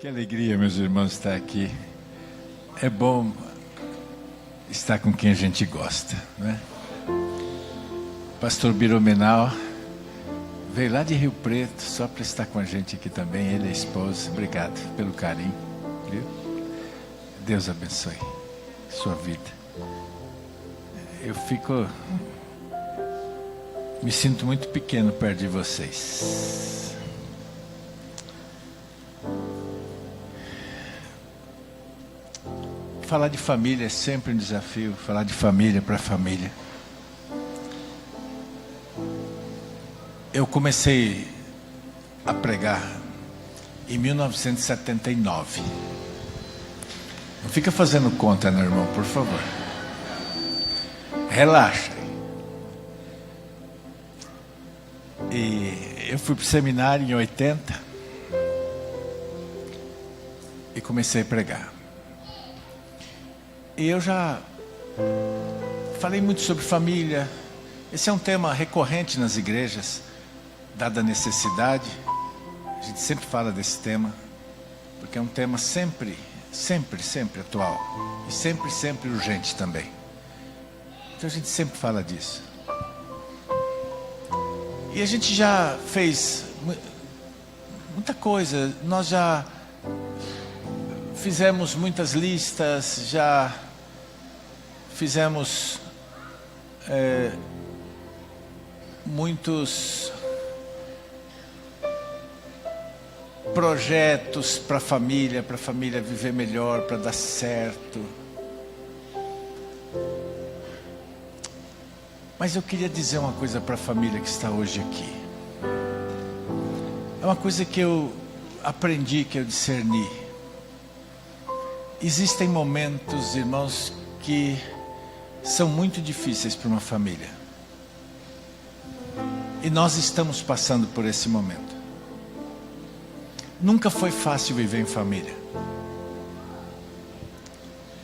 Que alegria, meus irmãos, estar aqui. É bom estar com quem a gente gosta, né? Pastor Biromenal veio lá de Rio Preto só para estar com a gente aqui também, ele e a esposa. Obrigado pelo carinho, viu? Deus abençoe sua vida. Eu me sinto muito pequeno perto de vocês. Falar de família é sempre um desafio, falar de família para família. Eu comecei a pregar em 1979. Não fica fazendo conta, meu irmão, por favor. Relaxa. E eu fui para o seminário em 80 e comecei a pregar. E eu já falei muito sobre família. Esse é um tema recorrente nas igrejas, dada a necessidade. A gente sempre fala desse tema, porque é um tema sempre atual. E sempre urgente também. Então a gente sempre fala disso. E a gente já fez muita coisa. Nós já fizemos muitas listas, já fizemos muitos projetos para a família viver melhor, para dar certo. Mas eu queria dizer uma coisa para a família que está hoje aqui. É uma coisa que eu aprendi, que eu discerni. Existem momentos, irmãos, que são muito difíceis para uma família. E nós estamos passando por esse momento. Nunca foi fácil viver em família.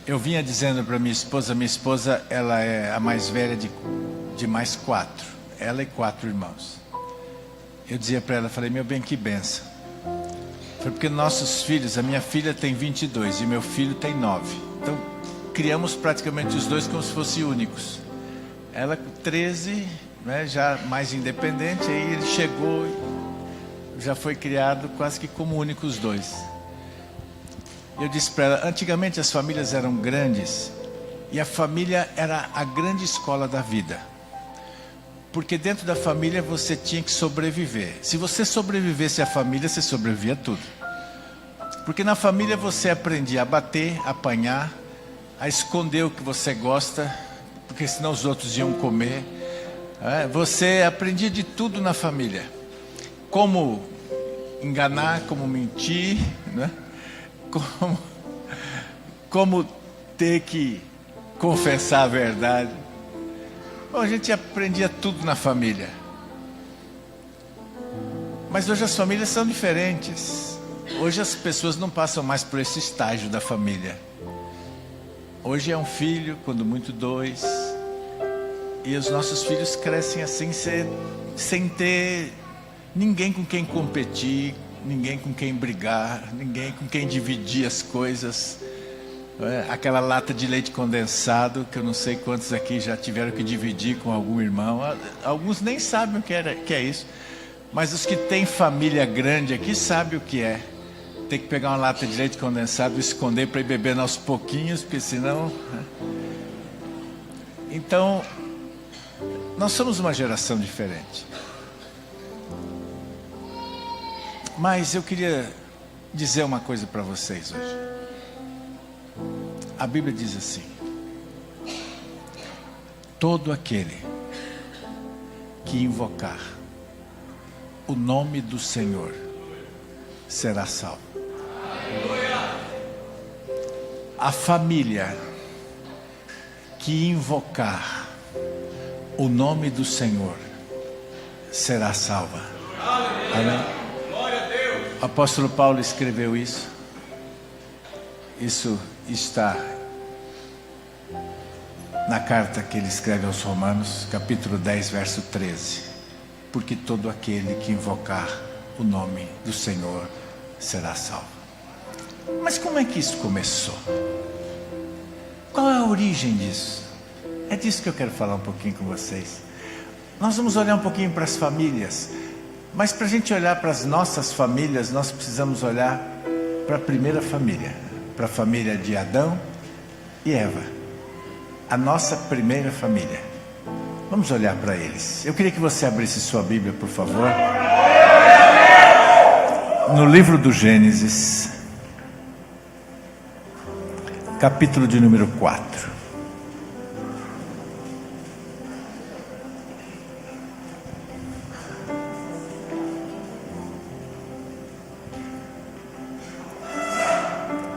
Eu vinha dizendo para minha esposa, ela é a mais velha de mais 4. Ela e 4 irmãos. Eu dizia para ela, falei, meu bem, que benção. Foi porque nossos filhos, a minha filha tem 22 e meu filho tem 9. Então, criamos praticamente os dois como se fossem únicos. Ela com 13, né, já mais independente, aí ele chegou e já foi criado quase que como únicos os dois. Eu disse para ela, antigamente as famílias eram grandes e a família era a grande escola da vida. Porque dentro da família você tinha que sobreviver. Se você sobrevivesse à família, você sobrevivia a tudo. Porque na família você aprendia a bater, a apanhar, a esconder o que você gosta, porque senão os outros iam comer. Você aprendia de tudo na família. Como enganar, como mentir, né? Como ter que confessar a verdade. Bom, a gente aprendia tudo na família. Mas hoje as famílias são diferentes. Hoje as pessoas não passam mais por esse estágio da família. Hoje é um filho, quando muito 2. E os nossos filhos crescem assim, sem ter ninguém com quem competir, ninguém com quem brigar, ninguém com quem dividir as coisas. Aquela lata de leite condensado, que eu não sei quantos aqui já tiveram que dividir com algum irmão. Alguns nem sabem o que é isso. Mas os que têm família grande aqui sabem o que é. Tem que pegar uma lata de leite condensado e esconder para ir bebendo aos pouquinhos, porque senão... Então, nós somos uma geração diferente. Mas eu queria dizer uma coisa para vocês hoje. A Bíblia diz assim: todo aquele que invocar o nome do Senhor será salvo. A família que invocar o nome do Senhor será salva. Amém? O apóstolo Paulo escreveu isso. Isso está na carta que ele escreve aos Romanos, capítulo 10, verso 13. Porque todo aquele que invocar o nome do Senhor será salvo. Mas como é que isso começou? Qual é a origem disso? É disso que eu quero falar um pouquinho com vocês. Nós vamos olhar um pouquinho para as famílias, mas para a gente olhar para as nossas famílias, nós precisamos olhar para a primeira família, para a família de Adão e Eva, a nossa primeira família. Vamos olhar para eles. Eu queria que você abrisse sua Bíblia, por favor, no livro do Gênesis, capítulo de número 4.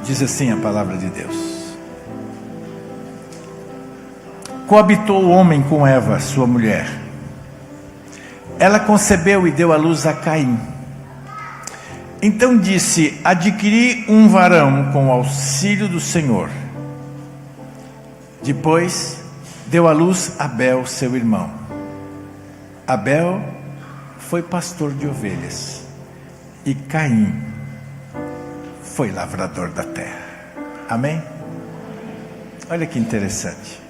Diz assim a palavra de Deus: coabitou o homem com Eva, sua mulher. Ela concebeu e deu à luz a Caim. Então disse: adquiri um varão com o auxílio do Senhor. Depois deu à luz Abel, seu irmão. Abel foi pastor de ovelhas e Caim foi lavrador da terra. Amém? Olha que interessante.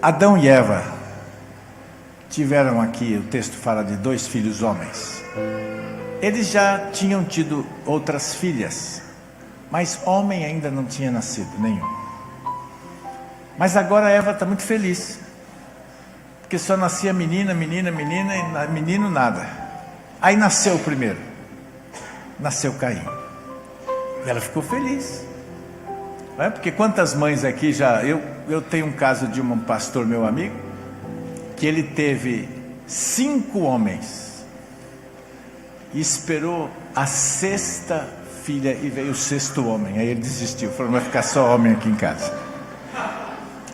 Adão e Eva tiveram aqui, o texto fala de 2 filhos homens. Eles já tinham tido outras filhas, mas homem ainda não tinha nascido nenhum. Mas agora Eva está muito feliz, porque só nascia menina, menina, menina, e menino nada. Aí nasceu o primeiro, nasceu Caim. E ela ficou feliz. Não é? Porque quantas mães aqui já... Eu tenho um caso de um pastor, meu amigo, que ele teve 5 homens e esperou a 6ª filha e veio o 6º homem. Aí ele desistiu, falou: não vai ficar só homem aqui em casa.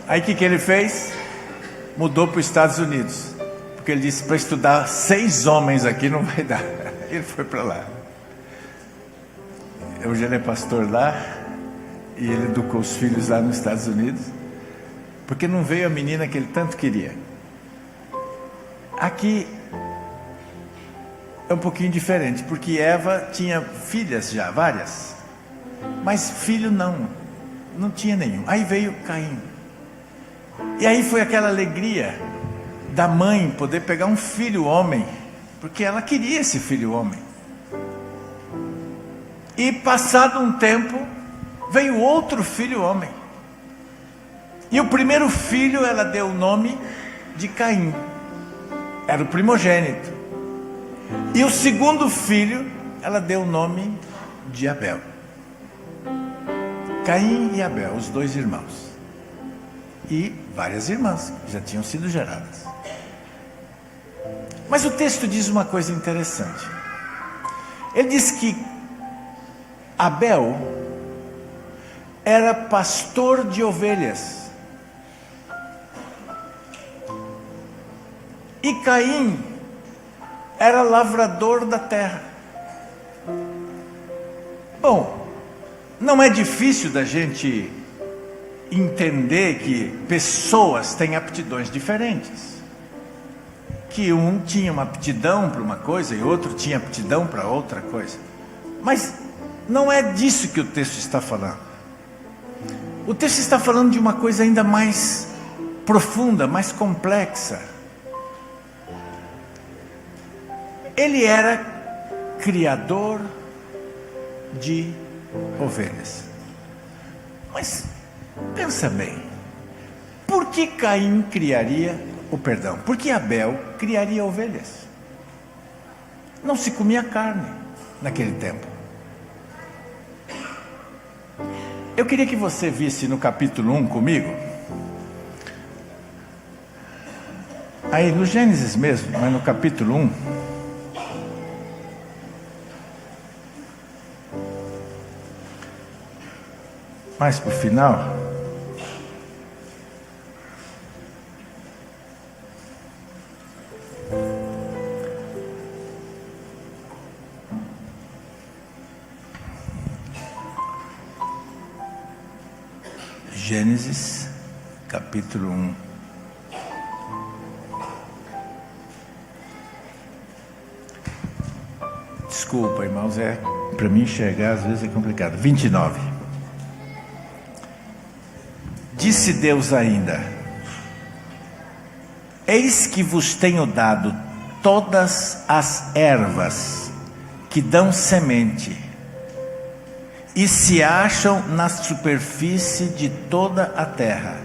Aí o que ele fez? Mudou para os Estados Unidos, porque ele disse: para estudar 6 homens aqui não vai dar. Ele foi para lá. Hoje ele é pastor lá e ele educou os filhos lá nos Estados Unidos, porque não veio a menina que ele tanto queria. Aqui é um pouquinho diferente, porque Eva tinha filhas já, várias, mas filho não tinha nenhum. Aí veio Caim. E aí foi aquela alegria da mãe poder pegar um filho homem, porque ela queria esse filho homem. E passado um tempo, veio outro filho homem. E o primeiro filho ela deu o nome de Caim, era o primogênito. E o segundo filho ela deu o nome de Abel. Caim e Abel, os 2 irmãos. E várias irmãs que já tinham sido geradas. Mas o texto diz uma coisa interessante. Ele diz que Abel era pastor de ovelhas e Caim era lavrador da terra. Bom, não é difícil da gente entender que pessoas têm aptidões diferentes, que um tinha uma aptidão para uma coisa e outro tinha aptidão para outra coisa. Mas não é disso que o texto está falando. O texto está falando de uma coisa ainda mais profunda, mais complexa. Ele era criador de ovelhas. Mas pensa bem, por que Caim por que Abel criaria ovelhas? Não se comia carne naquele tempo. Eu queria que você visse no capítulo 1 comigo, aí no Gênesis mesmo, mas no capítulo 1, mais para o final. Gênesis, capítulo 1. Desculpa, irmãos, para mim enxergar às vezes é complicado. 29. Disse Deus ainda: eis que vos tenho dado todas as ervas que dão semente e se acham na superfície de toda a terra,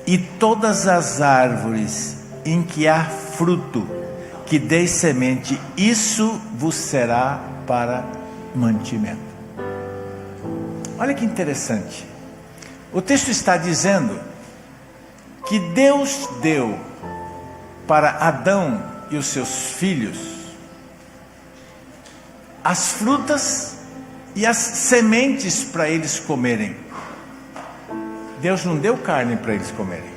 e todas as árvores em que há fruto que dê semente, isso vos será para mantimento. Olha que interessante. O texto está dizendo que Deus deu para Adão e os seus filhos as frutas e as sementes para eles comerem. Deus não deu carne para eles comerem.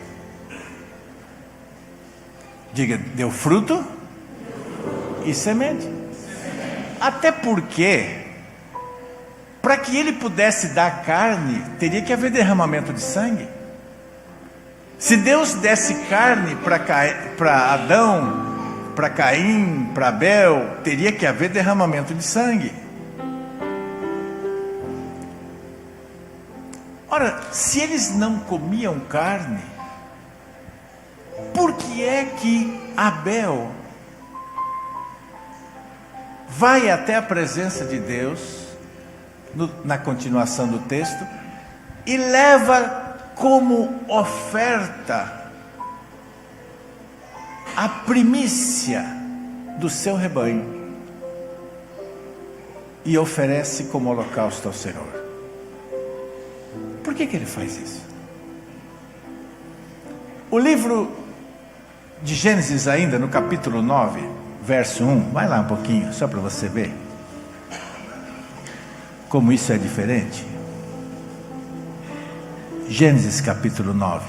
Diga, deu fruto e semente. Até porque, para que ele pudesse dar carne, teria que haver derramamento de sangue. Se Deus desse carne para Adão, para Caim, para Abel, teria que haver derramamento de sangue. Ora, se eles não comiam carne, por que é que Abel vai até a presença de Deus, na continuação do texto, e leva como oferta a primícia do seu rebanho e oferece como holocausto ao Senhor? Por que ele faz isso? O livro de Gênesis, ainda no capítulo 9, verso 1, vai lá um pouquinho, só para você ver como isso é diferente. Gênesis capítulo 9.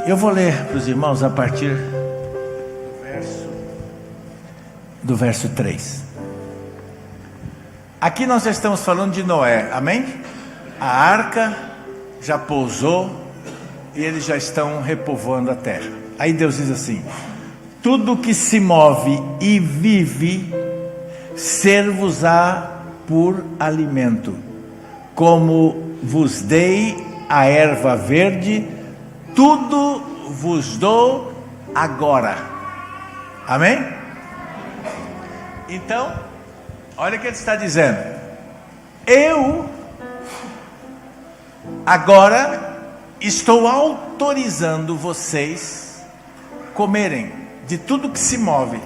Eu vou ler para os irmãos a partir do verso 3. Aqui nós estamos falando de Noé, amém? A arca já pousou e eles já estão repovoando a terra. Aí Deus diz assim: tudo que se move e vive ser-vos-á por alimento, como vos dei a erva verde, tudo vos dou agora. Amém? Então, olha o que ele está dizendo: eu agora estou autorizando vocês comerem de tudo que se move.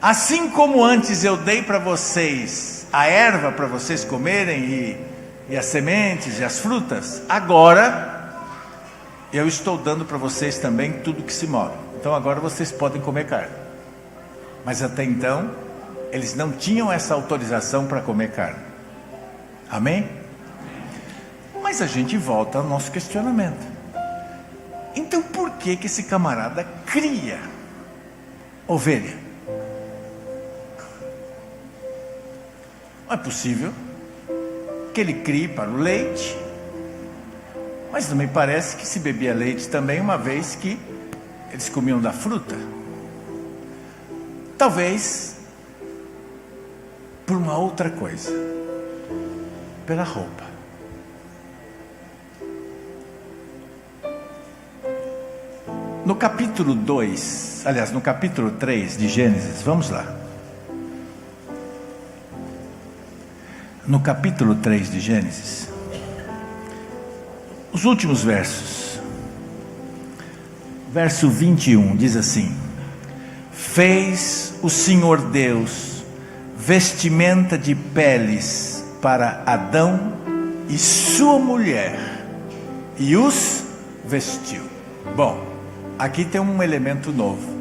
Assim como antes eu dei para vocês a erva para vocês comerem e as sementes e as frutas, agora eu estou dando para vocês também tudo que se move. Então agora vocês podem comer carne. Mas até então eles não tinham essa autorização para comer carne. Amém? Mas a gente volta ao nosso questionamento. Então por que esse camarada cria ovelha? Não é possível que ele crie para o leite, mas não me parece que se bebia leite também, uma vez que eles comiam da fruta. Talvez por uma outra coisa, pela roupa. No capítulo 2, aliás, no capítulo 3 de Gênesis, vamos lá. No capítulo 3 de Gênesis, os últimos versos, verso 21, diz assim: fez o Senhor Deus vestimenta de peles para Adão e sua mulher, e os vestiu. Bom, aqui tem um elemento novo.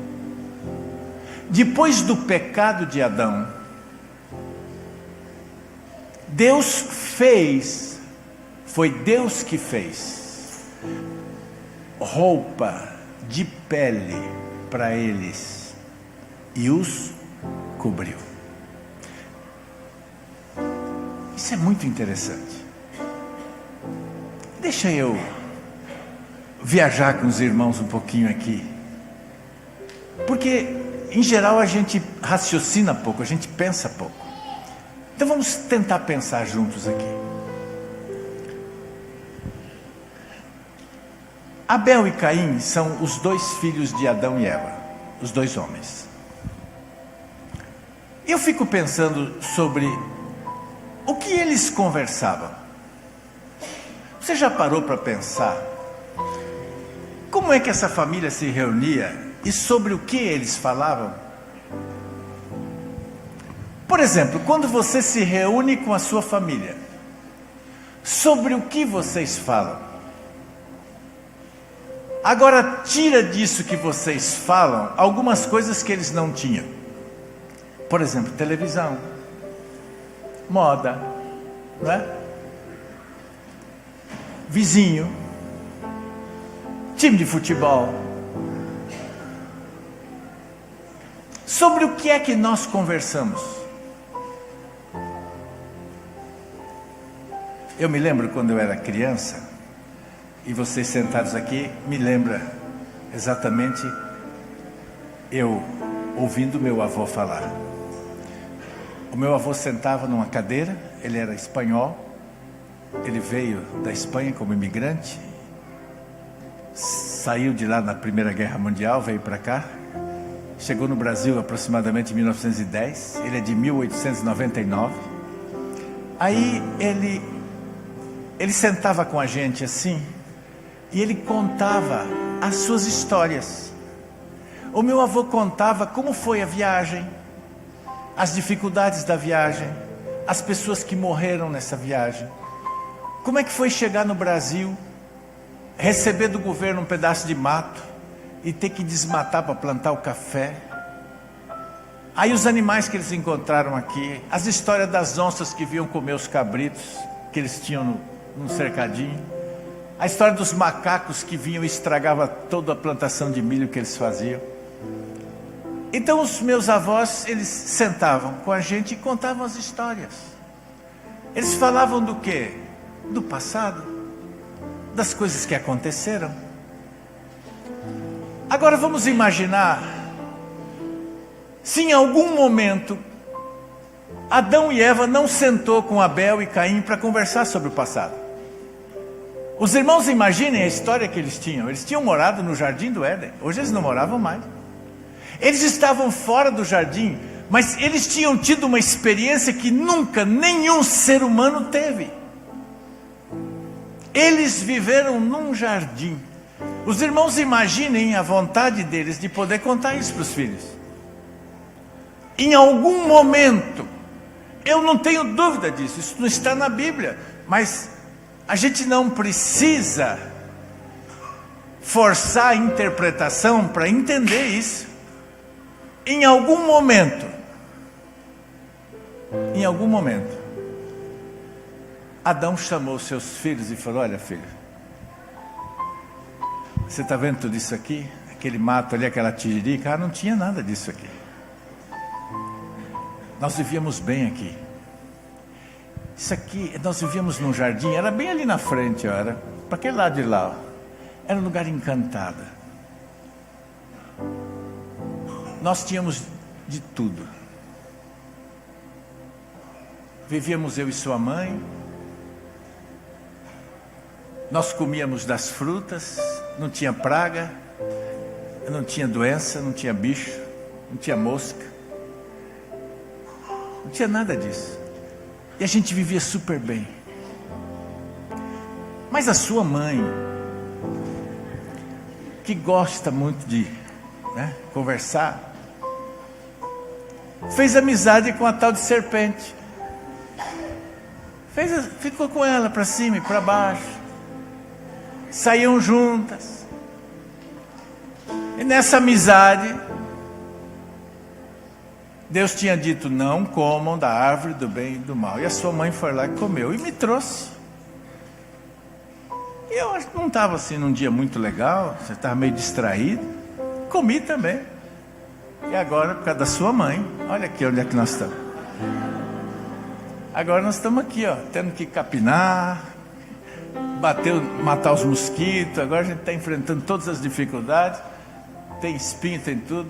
Depois do pecado de Adão, Deus fez, foi Deus que fez roupa de pele para eles e os cobriu. Isso é muito interessante. Deixa eu viajar com os irmãos um pouquinho aqui. Porque, em geral, a gente raciocina pouco, a gente pensa pouco. Então vamos tentar pensar juntos aqui. Abel e Caim são os dois filhos de Adão e Eva, os dois homens. Eu fico pensando sobre o que eles conversavam. Você já parou para pensar como é que essa família se reunia e sobre o que eles falavam? Por exemplo, quando você se reúne com a sua família, sobre o que vocês falam? Agora, tira disso que vocês falam algumas coisas que eles não tinham. Por exemplo, televisão, moda, não é? Vizinho, time de futebol. Sobre o que é que nós conversamos? Eu me lembro quando eu era criança, e vocês sentados aqui, me lembra exatamente eu ouvindo meu avô falar. O meu avô sentava numa cadeira, ele era espanhol, ele veio da Espanha como imigrante, saiu de lá na Primeira Guerra Mundial, veio para cá, chegou no Brasil aproximadamente em 1910, ele é de 1899. Aí ele sentava com a gente assim, e ele contava as suas histórias. O meu avô contava como foi a viagem, as dificuldades da viagem, as pessoas que morreram nessa viagem. Como é que foi chegar no Brasil, receber do governo um pedaço de mato e ter que desmatar para plantar o café. Aí os animais que eles encontraram aqui, as histórias das onças que vinham comer os cabritos que eles tinham no cercadinho. A história dos macacos que vinham e estragavam toda a plantação de milho que eles faziam. Então os meus avós, eles sentavam com a gente e contavam as histórias. Eles falavam do quê? Do passado, das coisas que aconteceram. Agora vamos imaginar se em algum momento Adão e Eva não sentou com Abel e Caim para conversar sobre o passado. Os irmãos, imaginem a história que eles tinham. Eles tinham morado no jardim do Éden. Hoje eles não moravam mais. Eles estavam fora do jardim, mas eles tinham tido uma experiência que nunca nenhum ser humano teve. Eles viveram num jardim. Os irmãos, imaginem a vontade deles de poder contar isso para os filhos. Em algum momento, eu não tenho dúvida disso, isso não está na Bíblia, mas a gente não precisa forçar a interpretação para entender isso. Em algum momento, Adão chamou seus filhos e falou: olha, filho, você está vendo tudo isso aqui? Aquele mato ali, aquela tiririca, não tinha nada disso aqui. Nós vivíamos bem aqui. Isso aqui, nós vivíamos num jardim, era bem ali na frente, ó, era para aquele lado de lá, ó. Era um lugar encantado. Nós tínhamos de tudo. Vivíamos eu e sua mãe. Nós comíamos das frutas, não tinha praga, não tinha doença, não tinha bicho, não tinha mosca. Não tinha nada disso. E a gente vivia super bem. Mas a sua mãe, que gosta muito de conversar, fez amizade com a tal de serpente. Ficou com ela para cima e para baixo. Saíam juntas. E nessa amizade, Deus tinha dito: não comam da árvore do bem e do mal. E a sua mãe foi lá e comeu e me trouxe. E eu não estava assim num dia muito legal, você estava meio distraído. Comi também. E agora, por causa da sua mãe, olha aqui onde é que nós estamos. Agora nós estamos aqui, ó, tendo que capinar, matar os mosquitos. Agora a gente está enfrentando todas as dificuldades. Tem espinho, tem tudo.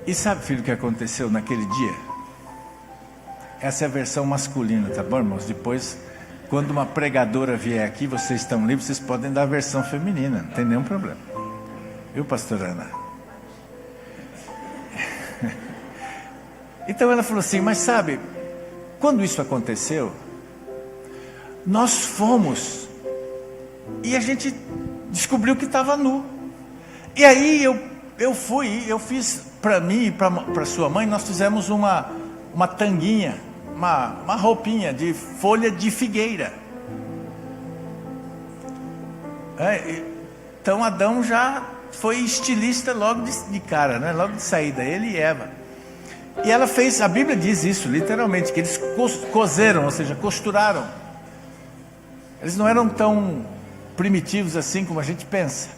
E sabe, filho, o que aconteceu naquele dia? Essa é a versão masculina, tá bom, irmãos? Depois, quando uma pregadora vier aqui, vocês estão livres, vocês podem dar a versão feminina, não tem nenhum problema. Viu, pastora Ana? Então ela falou assim, mas sabe, quando isso aconteceu, nós fomos e a gente descobriu que estava nu. E aí eu fiz para mim e para sua mãe, nós fizemos uma tanguinha, uma roupinha de folha de figueira. Então Adão já foi estilista logo de cara, né? Logo de saída, ele e Eva. E ela fez, a Bíblia diz isso literalmente, que eles coseram, ou seja, costuraram. Eles não eram tão primitivos assim como a gente pensa.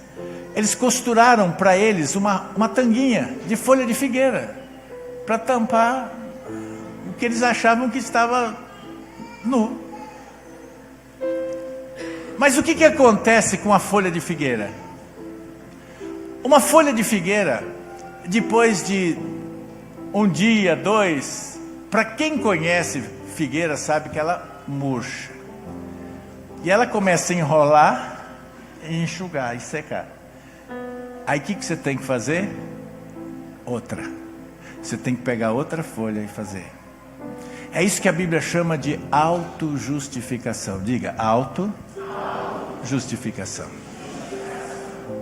Eles costuraram para eles uma tanguinha de folha de figueira, para tampar o que eles achavam que estava nu. Mas o que acontece com a folha de figueira? Uma folha de figueira, depois de um dia, dois, para quem conhece figueira sabe que ela murcha. E ela começa a enrolar, e enxugar e secar. Aí o que você tem que fazer? Outra. Você tem que pegar outra folha e fazer. É isso que a Bíblia chama de autojustificação. Diga, autojustificação.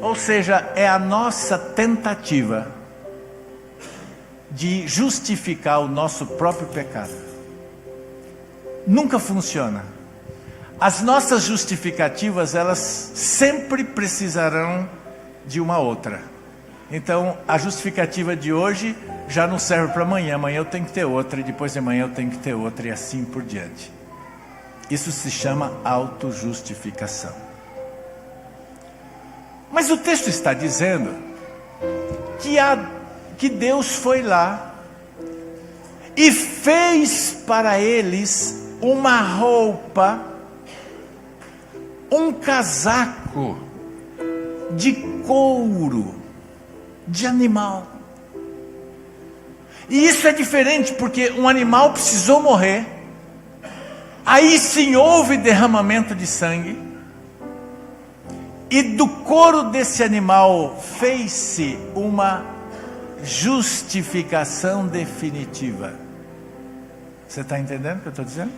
Ou seja, é a nossa tentativa de justificar o nosso próprio pecado. Nunca funciona. As nossas justificativas, elas sempre precisarão de uma outra. Então, a justificativa de hoje já não serve para amanhã. Amanhã eu tenho que ter outra, e depois de amanhã eu tenho que ter outra, e assim por diante. Isso se chama autojustificação. Mas o texto está dizendo que Deus foi lá e fez para eles uma roupa, um casaco de couro de animal. E isso é diferente porque um animal precisou morrer, aí sim houve derramamento de sangue, e do couro desse animal fez-se uma justificação definitiva. Você está entendendo o que eu estou dizendo?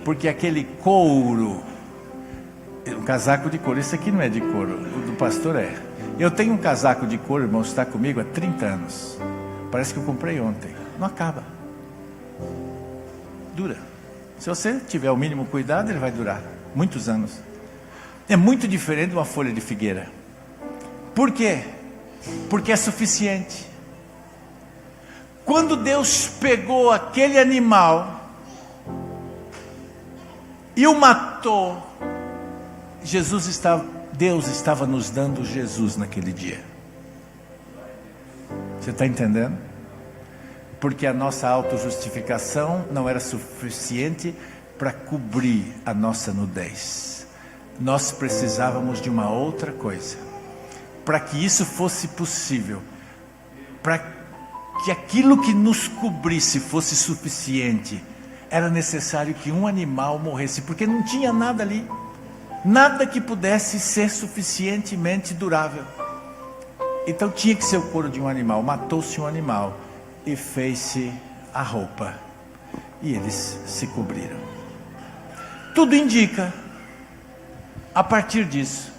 Porque aquele couro, um casaco de couro, esse aqui não é de couro, o do pastor é. Eu tenho um casaco de couro, irmão, está comigo há 30 anos. Parece que eu comprei ontem. Não acaba. Dura. Se você tiver o mínimo cuidado, ele vai durar muitos anos. É muito diferente de uma folha de figueira. Por quê? Porque é suficiente. Quando Deus pegou aquele animal e o matou, Deus estava nos dando Jesus naquele dia. Você está entendendo? Porque a nossa autojustificação não era suficiente para cobrir a nossa nudez. Nós precisávamos de uma outra coisa. Para que isso fosse possível, para que aquilo que nos cobrisse fosse suficiente, era necessário que um animal morresse, porque não tinha nada ali, nada que pudesse ser suficientemente durável. Então tinha que ser o couro de um animal. Matou-se um animal e fez-se a roupa, e eles se cobriram. Tudo indica, a partir disso,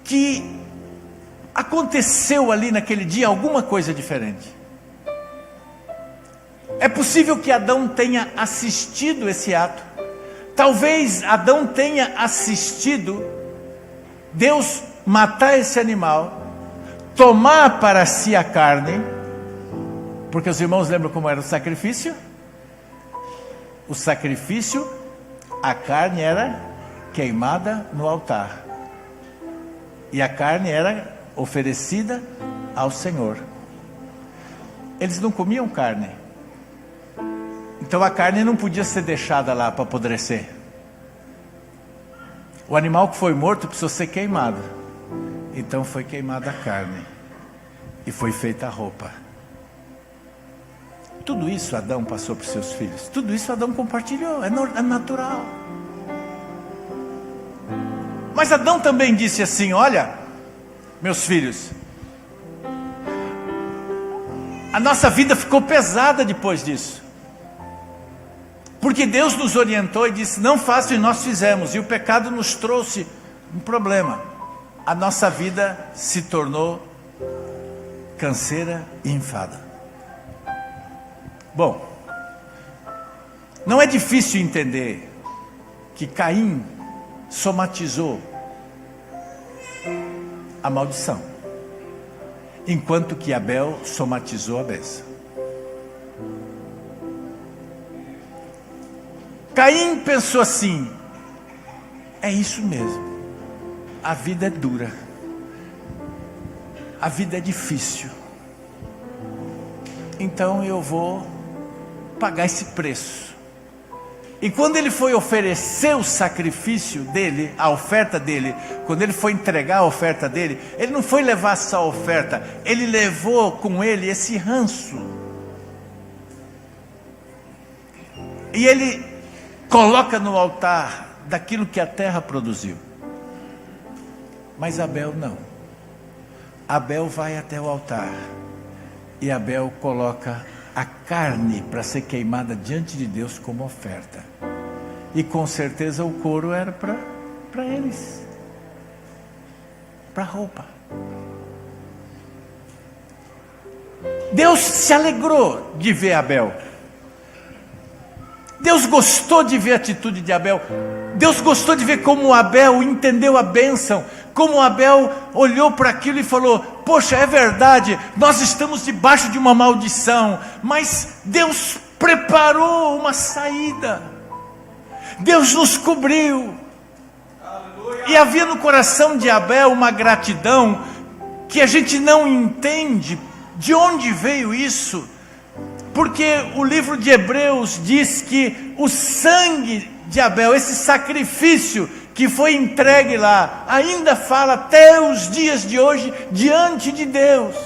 que aconteceu ali naquele dia alguma coisa diferente. É possível que Adão tenha assistido esse ato. Talvez Adão tenha assistido Deus matar esse animal, tomar para si a carne, porque os irmãos lembram como era o sacrifício? O sacrifício, a carne era queimada no altar, e a carne era oferecida ao Senhor. Eles não comiam carne, então a carne não podia ser deixada lá para apodrecer. O animal que foi morto precisou ser queimado, Então foi queimada a carne e foi feita a roupa. Tudo isso Adão passou para os seus filhos. Tudo isso Adão compartilhou, é natural. Mas Adão também disse assim: olha, meus filhos, a nossa vida ficou pesada depois disso. Porque Deus nos orientou e disse: não façam, e nós fizemos. E o pecado nos trouxe um problema. A nossa vida se tornou canseira e enfada. Bom, não é difícil entender que Caim somatizou a maldição, enquanto que Abel somatizou a bênção. Caim pensou assim: é isso mesmo, a vida é dura, a vida é difícil, então eu vou pagar esse preço. E quando ele foi oferecer o sacrifício dele, a oferta dele, quando ele foi entregar a oferta dele, ele não foi levar só a oferta, ele levou com ele esse ranço. E ele coloca no altar daquilo que a terra produziu. Mas Abel não. Abel vai até o altar e Abel coloca a carne para ser queimada diante de Deus como oferta. E com certeza o couro era para eles, para a roupa. Deus se alegrou de ver Abel. Deus gostou de ver a atitude de Abel. Deus gostou de ver como Abel entendeu a bênção, como Abel olhou para aquilo e falou: poxa, é verdade, nós estamos debaixo de uma maldição, mas Deus preparou uma saída, Deus nos cobriu. Aleluia. E havia no coração de Abel uma gratidão que a gente não entende de onde veio isso, porque o livro de Hebreus diz que o sangue de Abel, esse sacrifício que foi entregue lá, ainda fala até os dias de hoje diante de Deus.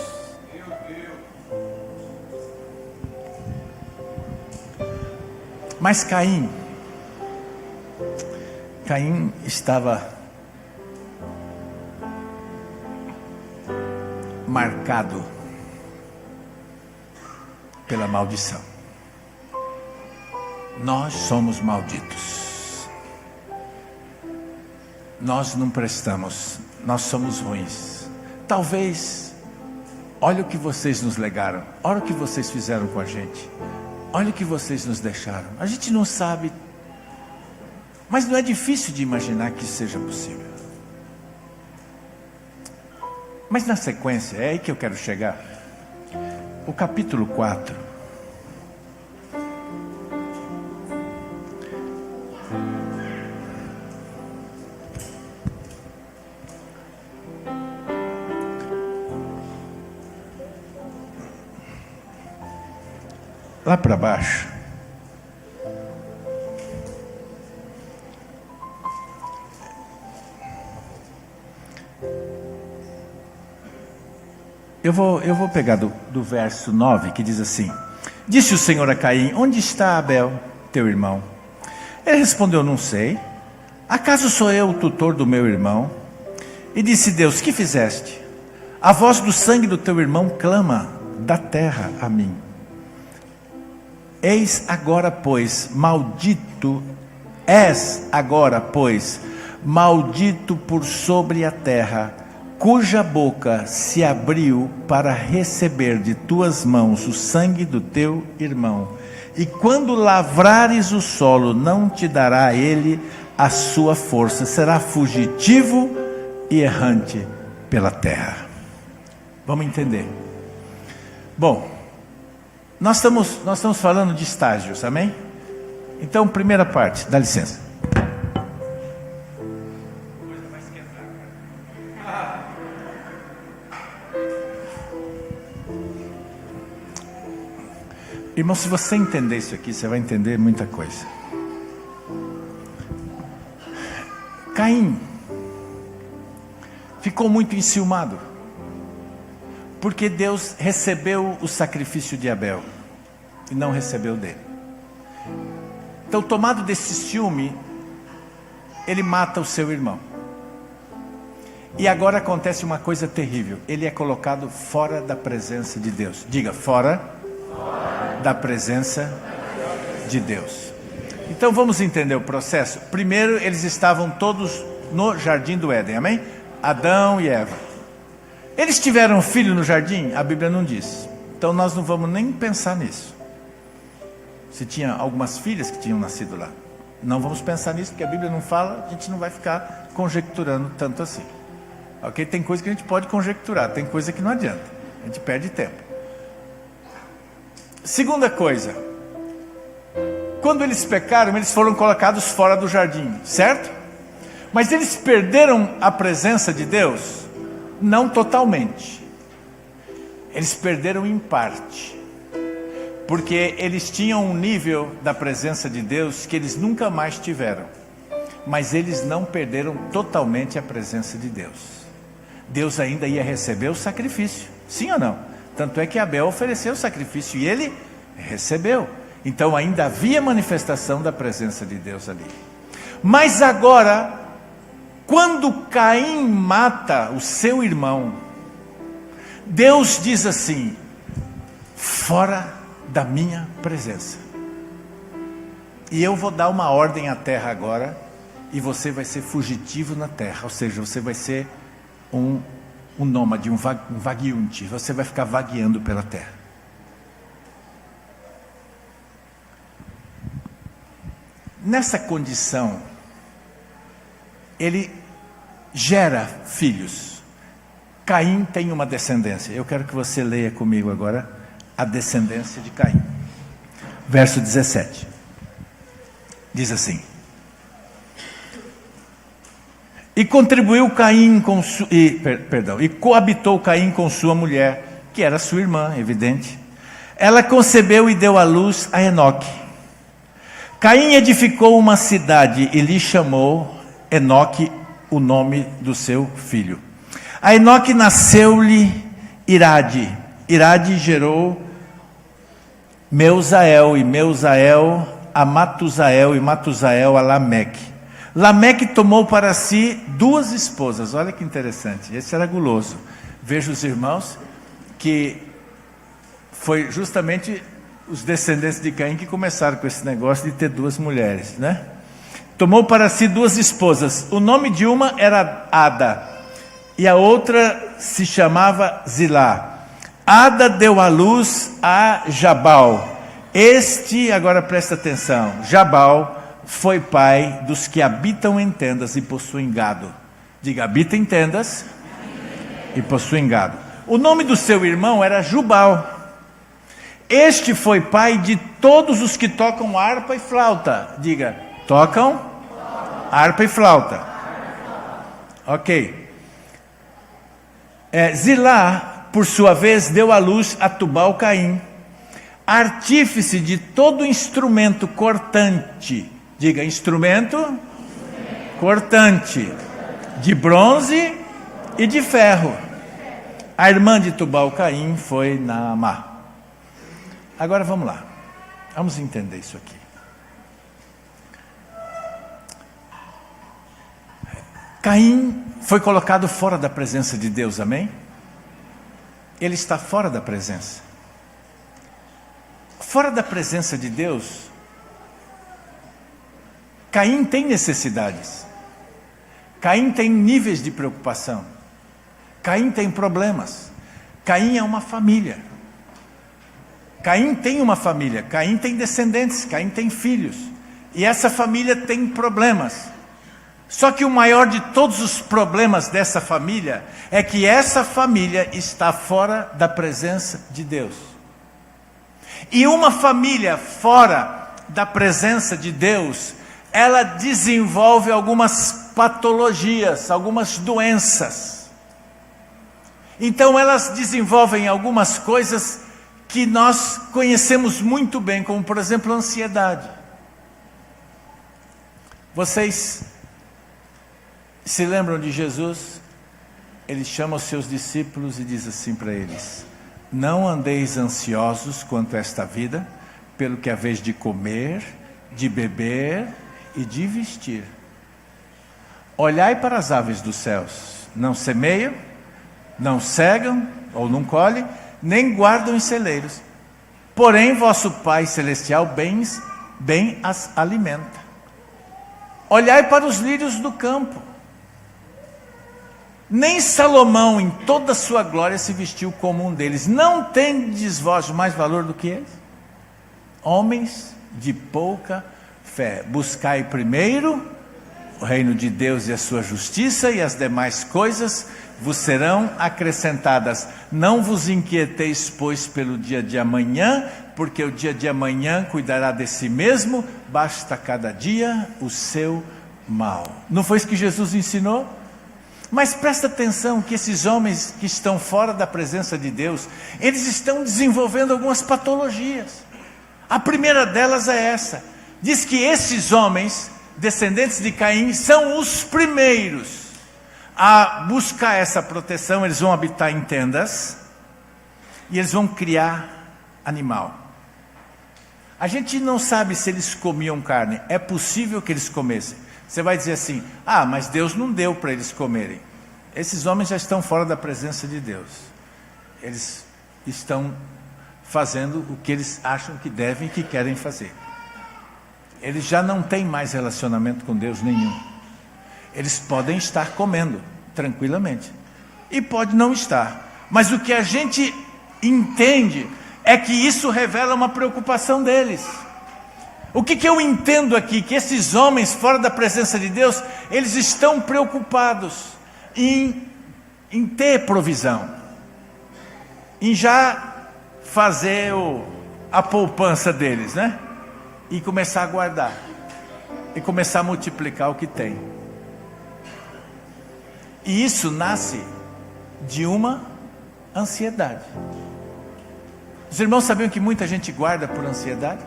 Mas Caim estava marcado pela maldição. Nós somos malditos. Nós não prestamos, nós somos ruins. Talvez, olha o que vocês nos legaram, olha o que vocês fizeram com a gente, olha o que vocês nos deixaram. A gente não sabe, mas não é difícil de imaginar que isso seja possível. Mas na sequência, é aí que eu quero chegar. O capítulo 4. Lá para baixo, eu vou pegar do verso 9, que diz assim: disse o Senhor a Caim: onde está Abel, teu irmão? Ele respondeu: não sei. Acaso sou eu o tutor do meu irmão? E disse Deus: que fizeste? A voz do sangue do teu irmão clama da terra a mim. Eis agora, pois, maldito, és agora, pois, maldito por sobre a terra, cuja boca se abriu para receber de tuas mãos o sangue do teu irmão. E quando lavrares o solo, não te dará ele a sua força, será fugitivo e errante pela terra. Vamos entender. Bom, nós estamos falando de estágios, amém? Então, primeira parte, dá licença. Irmão, se você entender isso aqui, você vai entender muita coisa. ficou muito enciumado, porque Deus recebeu o sacrifício de Abel e não recebeu dele. Então, tomado desse ciúme, ele mata o seu irmão. E agora acontece uma coisa terrível: ele é colocado fora da presença de Deus. Diga, fora da presença de Deus. Então vamos entender o processo. Primeiro, eles estavam todos no jardim do Éden, amém? Adão e Eva. Eles tiveram filho no jardim? A Bíblia não diz. Então nós não vamos nem pensar nisso. Se tinha algumas filhas que tinham nascido lá, não vamos pensar nisso, porque a Bíblia não fala, a gente não vai ficar conjecturando tanto assim. Ok? Tem coisa que a gente pode conjecturar, tem coisa que não adianta, a gente perde tempo. Segunda coisa, quando eles pecaram, eles foram colocados fora do jardim, certo? Mas eles perderam a presença de Deus? Não totalmente. Eles perderam em parte. Porque eles tinham um nível da presença de Deus que eles nunca mais tiveram. Mas eles não perderam totalmente a presença de Deus. Deus ainda ia receber o sacrifício, sim ou não? Tanto é que Abel ofereceu o sacrifício e ele recebeu. Então ainda havia manifestação da presença de Deus ali. Mas agora, quando Caim mata o seu irmão, Deus diz assim: fora da minha presença. E eu vou dar uma ordem à terra agora, e você vai ser fugitivo na terra, ou seja, você vai ser um nômade, um vagueante, você vai ficar vagueando pela terra. Nessa condição, ele gera filhos. Caim tem uma descendência. Eu quero que você leia comigo agora a descendência de Caim. Verso 17. Diz assim: E contribuiu Caim com e coabitou Caim com sua mulher, que era sua irmã, evidente. Ela concebeu e deu à luz a Enoque. Caim edificou uma cidade e lhe chamou Enoque, o nome do seu filho. A Enoque nasceu-lhe Irade. Irade gerou Meusael, e Meusael a Matusael, e Matusael a Lameque. Lameque tomou para si 2 esposas. Olha que interessante, esse era guloso. Veja os irmãos, que foi justamente os descendentes de Caim que começaram com esse negócio de ter 2 mulheres, né? Tomou para si 2 esposas. O nome de uma era Ada, e a outra se chamava Zilá. Ada deu à luz a Jabal. Este, agora presta atenção, Jabal foi pai dos que habitam em tendas e possuem gado. Diga, habita em tendas e possuem gado. O nome do seu irmão era Jubal. Este foi pai de todos os que tocam harpa e flauta. Diga, tocam harpa e flauta. Ok. Zilá, por sua vez, deu à luz a Tubal-Caim, artífice de todo instrumento cortante. Diga, instrumento cortante, de bronze e de ferro. A irmã de Tubal-Caim foi Naamá. Agora vamos lá, vamos entender isso aqui. Caim foi colocado fora da presença de Deus, amém? Ele está fora da presença. Fora da presença de Deus, Caim tem necessidades. Caim tem níveis de preocupação. Caim tem problemas. Caim é uma família. Caim tem uma família. Caim tem descendentes. Caim tem filhos. E essa família tem problemas. Só que o maior de todos os problemas dessa família é que essa família está fora da presença de Deus. E uma família fora da presença de Deus, ela desenvolve algumas patologias, algumas doenças. Então elas desenvolvem algumas coisas que nós conhecemos muito bem, como por exemplo a ansiedade. Vocês se lembram de Jesus ele chama os seus discípulos e diz assim para eles: não andeis ansiosos quanto a esta vida, pelo que haveis de comer, de beber e de vestir. Olhai para as aves dos céus, não semeiam, não cegam ou não colhem, nem guardam em celeiros, porém vosso Pai Celestial bem as alimenta. Olhai para os lírios do campo, nem Salomão em toda a sua glória se vestiu como um deles. Não tendes vós mais valor do que eles? Homens de pouca fé, buscai primeiro o reino de Deus e a sua justiça, e as demais coisas vos serão acrescentadas. Não vos inquieteis, pois, pelo dia de amanhã, porque o dia de amanhã cuidará de si mesmo, basta cada dia o seu mal. Não foi isso que Jesus ensinou? Mas presta atenção que esses homens que estão fora da presença de Deus, eles estão desenvolvendo algumas patologias. A primeira delas é essa: diz que esses homens, descendentes de Caim, são os primeiros a buscar essa proteção. Eles vão habitar em tendas e eles vão criar animal. A gente não sabe se eles comiam carne. É possível que eles comessem. Você vai dizer assim: ah, mas Deus não deu para eles comerem. Esses homens já estão fora da presença de Deus. Eles estão fazendo o que eles acham que devem e que querem fazer. Eles já não têm mais relacionamento com Deus nenhum. Eles podem estar comendo tranquilamente, e pode não estar, mas o que a gente entende é que isso revela uma preocupação deles. O que eu entendo aqui? Que esses homens fora da presença de Deus, eles estão preocupados em ter provisão, em já fazer a poupança deles, né? E começar a guardar, e começar a multiplicar o que tem. E isso nasce de uma ansiedade. Os irmãos sabiam que muita gente guarda por ansiedade?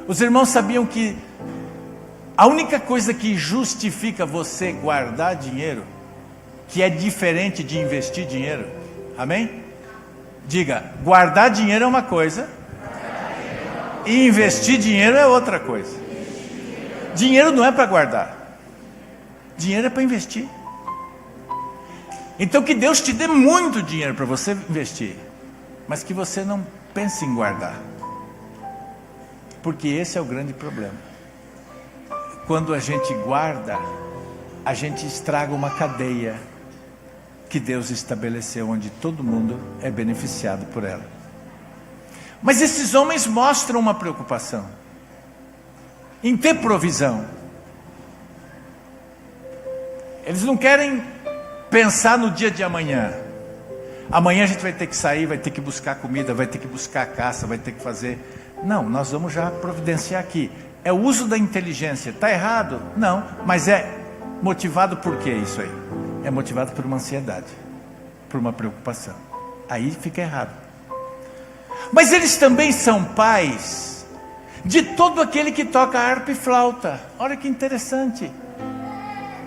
Os irmãos sabiam que a única coisa que justifica você guardar dinheiro, que é diferente de investir dinheiro, amém? Diga: guardar dinheiro é uma coisa, e investir dinheiro é outra coisa. Dinheiro não é para guardar, dinheiro é para investir. Então que Deus te dê muito dinheiro para você investir, mas que você não pense em guardar, porque esse é o grande problema. Quando a gente guarda, a gente estraga uma cadeia que Deus estabeleceu, onde todo mundo é beneficiado por ela. Mas esses homens mostram uma preocupação em ter provisão. Eles não querem pensar no dia de amanhã. Amanhã a gente vai ter que sair, vai ter que buscar comida, vai ter que buscar caça, vai ter que fazer... Não, nós vamos já providenciar aqui. É o uso da inteligência. Está errado? Não, mas é motivado por quê isso aí? É motivado por uma ansiedade, por uma preocupação. Aí fica errado. Mas eles também são pais de todo aquele que toca harpa e flauta. Olha que interessante.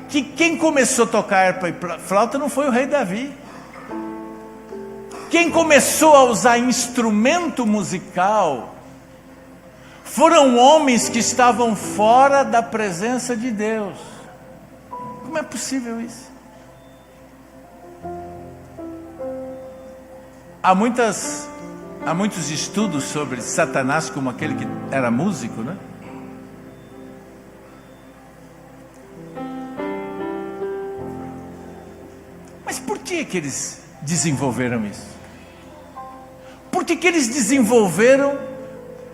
Que quem começou a tocar harpa e flauta não foi o rei Davi. Quem começou a usar instrumento musical foram homens que estavam fora da presença de Deus. Como é possível isso? Há muitos estudos sobre Satanás como aquele que era músico, né? Mas por que eles desenvolveram isso? Por que eles desenvolveram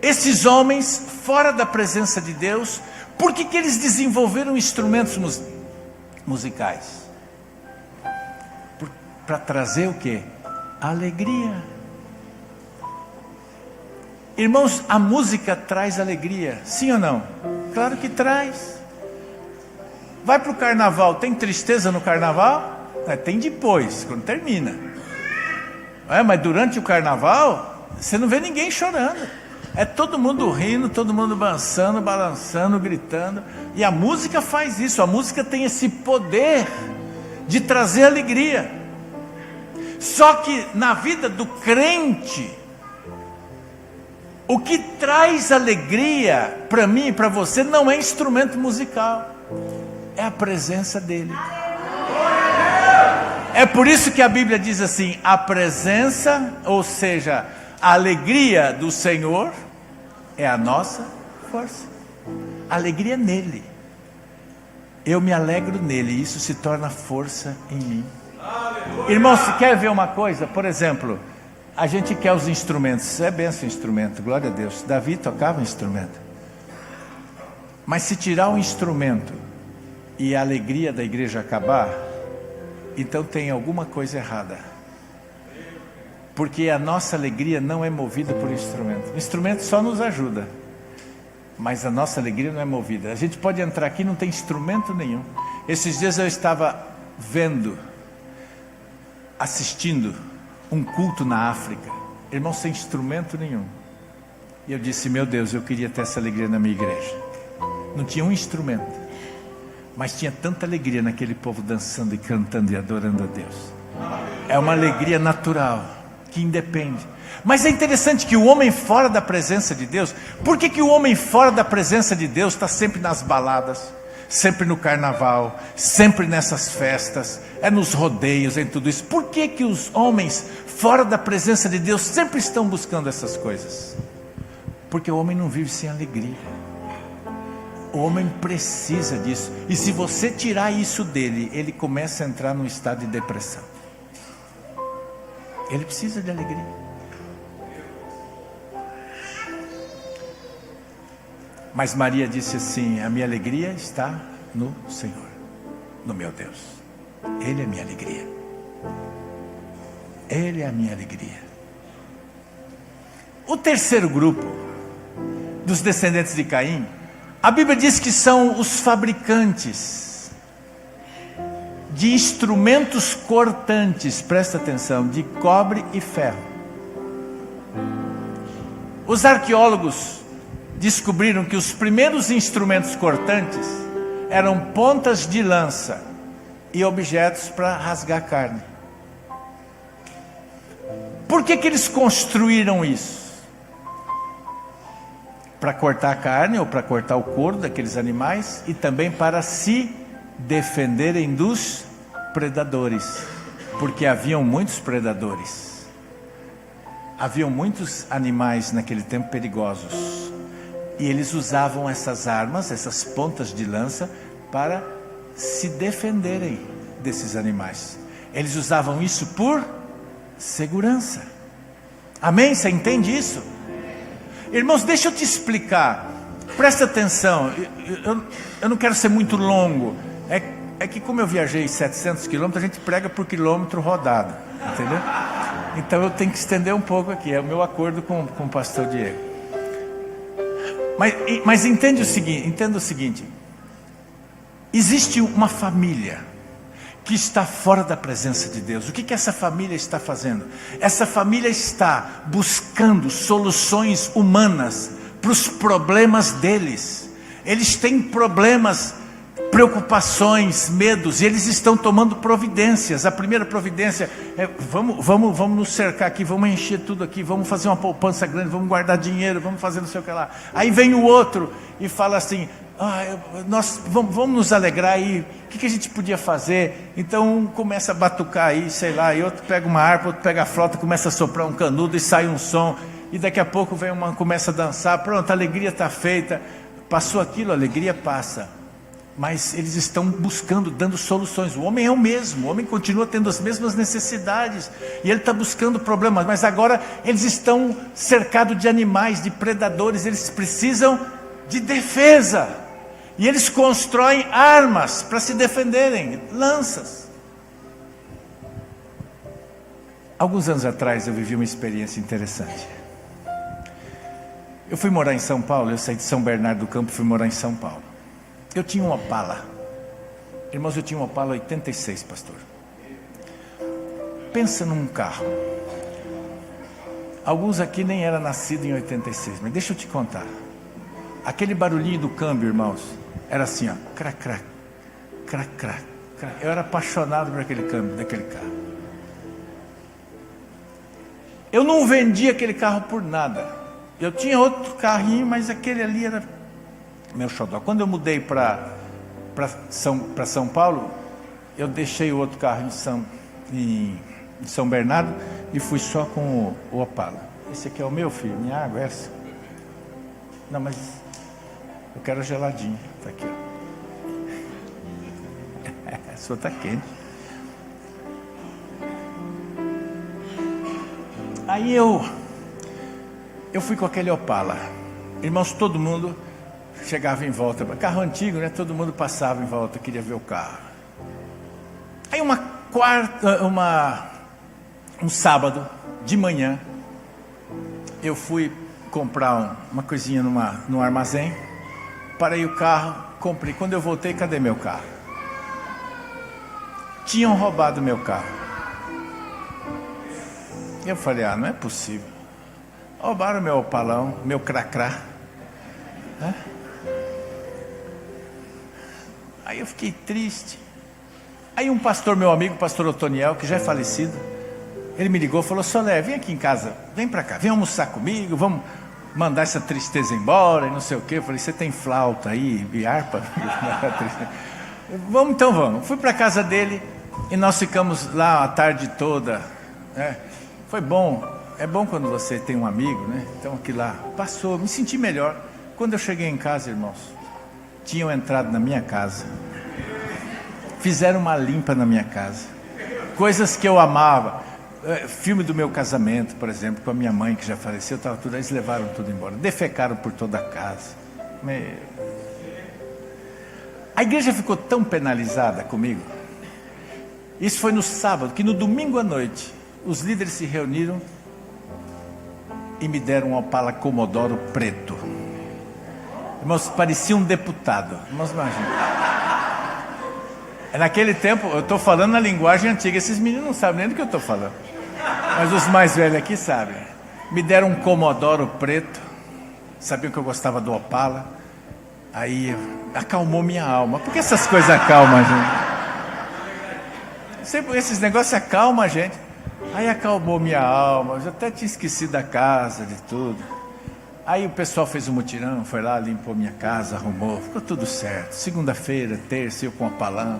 esses homens fora da presença de Deus? Por que eles desenvolveram instrumentos musicais? Para trazer o quê? Alegria. Irmãos, a música traz alegria, sim ou não? Claro que traz. Vai para o carnaval, tem tristeza no carnaval? Tem depois, quando termina. Mas durante o carnaval, você não vê ninguém chorando. É todo mundo rindo, todo mundo dançando, balançando, gritando. E a música faz isso. A música tem esse poder de trazer alegria. Só que na vida do crente, o que traz alegria para mim e para você não é instrumento musical, é a presença dele. É por isso que a Bíblia diz assim: a presença, ou seja, a alegria do Senhor é a nossa força. A alegria é nele. Eu me alegro nele, e isso se torna força em mim. Irmão, se quer ver uma coisa, por exemplo, a gente quer os instrumentos. É benção o instrumento, glória a Deus. Davi tocava instrumento. Mas se tirar o instrumento e a alegria da igreja acabar, então tem alguma coisa errada. Porque a nossa alegria não é movida por instrumento. O instrumento só nos ajuda, mas a nossa alegria não é movida. A gente pode entrar aqui e não tem instrumento nenhum. Esses dias eu estava assistindo um culto na África, irmão, sem instrumento nenhum. E eu disse: meu Deus, eu queria ter essa alegria na minha igreja. Não tinha um instrumento, mas tinha tanta alegria naquele povo dançando e cantando e adorando a Deus. É uma alegria natural, que independe. Mas é interessante que o homem fora da presença de Deus, por que o homem fora da presença de Deus está sempre nas baladas, sempre no carnaval, sempre nessas festas, é nos rodeios, em tudo isso? Por que os homens fora da presença de Deus sempre estão buscando essas coisas? Porque o homem não vive sem alegria. O homem precisa disso. E se você tirar isso dele, ele começa a entrar num estado de depressão. Ele precisa de alegria. Mas Maria disse assim: a minha alegria está no Senhor, no meu Deus. Ele é a minha alegria. Ele é a minha alegria. O terceiro grupo dos descendentes de Caim, a Bíblia diz que são os fabricantes de instrumentos cortantes, presta atenção, de cobre e ferro. Os arqueólogos descobriram que os primeiros instrumentos cortantes eram pontas de lança e objetos para rasgar carne. Por que eles construíram isso? Para cortar a carne ou para cortar o couro daqueles animais, e também para se defenderem dos predadores, porque haviam muitos predadores, haviam muitos animais naquele tempo perigosos, e eles usavam essas armas, essas pontas de lança, para se defenderem desses animais. Eles usavam isso por segurança. Amém? Você entende isso? Irmãos, deixa eu te explicar, presta atenção, eu não quero ser muito longo, é que como eu viajei 700 quilômetros, a gente prega por quilômetro rodado, entendeu? Então eu tenho que estender um pouco aqui, é o meu acordo com o pastor Diego. Mas entenda o seguinte, existe uma família que está fora da presença de Deus. O que essa família está fazendo? Essa família está buscando soluções humanas para os problemas deles. Eles têm problemas, preocupações, medos, e eles estão tomando providências. A primeira providência é: vamos nos cercar aqui, vamos encher tudo aqui, vamos fazer uma poupança grande, vamos guardar dinheiro, vamos fazer não sei o que lá. Aí vem o outro e fala assim: nós vamos nos alegrar aí, o que a gente podia fazer? Então um começa a batucar aí, sei lá, e outro pega uma harpa, outro pega a flauta, começa a soprar um canudo e sai um som, e daqui a pouco vem uma, começa a dançar, pronto, a alegria está feita. Passou aquilo, a alegria passa. Mas eles estão buscando, dando soluções. O homem é o mesmo, o homem continua tendo as mesmas necessidades, e ele está buscando problemas, mas agora eles estão cercados de animais, de predadores, eles precisam de defesa. E eles constroem armas para se defenderem, lanças. Alguns anos atrás eu vivi uma experiência interessante. Eu fui morar em São Paulo, eu saí de São Bernardo do Campo e fui morar em São Paulo. Eu tinha uma Opala. Irmãos, eu tinha uma Opala 86, pastor. Pensa num carro. Alguns aqui nem eram nascidos em 86, mas deixa eu te contar. Aquele barulhinho do câmbio, irmãos, era assim, ó, crac, crac, crac, crac, Eu era apaixonado por aquele câmbio daquele carro. Eu não vendi aquele carro por nada. Eu tinha outro carrinho, mas aquele ali era meu xodó. Quando eu mudei para São Paulo, eu deixei o outro carro em São Bernardo e fui só com o Opala. Esse aqui é o meu, filho, minha água é essa. Não, mas eu quero geladinho. Tá aqui, ó. A sua tá quente. Aí eu fui com aquele Opala. Irmãos, todo mundo chegava em volta. Carro antigo, né? Todo mundo passava em volta, queria ver o carro. Aí um sábado de manhã, eu fui comprar uma coisinha num armazém, parei o carro, comprei. Quando eu voltei, cadê meu carro? Tinham roubado meu carro. Eu falei, não é possível. Roubaram meu Opalão, meu cracrá. Aí eu fiquei triste. Aí um pastor, meu amigo, pastor Otoniel, que já é falecido, ele me ligou e falou, Solé, vem aqui em casa, vem pra cá, vem almoçar comigo, vamos mandar essa tristeza embora e não sei o quê. Eu falei, você tem flauta aí e harpa? Vamos, então vamos. Fui pra casa dele e nós ficamos lá a tarde toda, né? Foi bom, é bom quando você tem um amigo, né? Então aquilo lá passou, me senti melhor. Quando eu cheguei em casa, irmãos, tinham entrado na minha casa, fizeram uma limpa na minha casa, coisas que eu amava, filme do meu casamento, por exemplo, com a minha mãe que já faleceu, estava tudo, eles levaram tudo embora, defecaram por toda a casa. A igreja ficou tão penalizada comigo. Isso foi no sábado, que no domingo à noite os líderes se reuniram e me deram um Opala Comodoro preto. Irmãos, parecia um deputado. Irmãos, imagina. Naquele tempo, eu estou falando na linguagem antiga. Esses meninos não sabem nem do que eu estou falando, mas os mais velhos aqui sabem. Me deram um Comodoro preto. Sabiam que eu gostava do Opala. Aí acalmou minha alma. Por que essas coisas acalmam a gente? Sempre esses negócios acalmam a gente. Aí acalmou minha alma. Eu já até tinha esquecido da casa, de tudo. Aí o pessoal fez um mutirão, foi lá, limpou minha casa, arrumou, ficou tudo certo. Segunda-feira, terça, eu com o Opalão.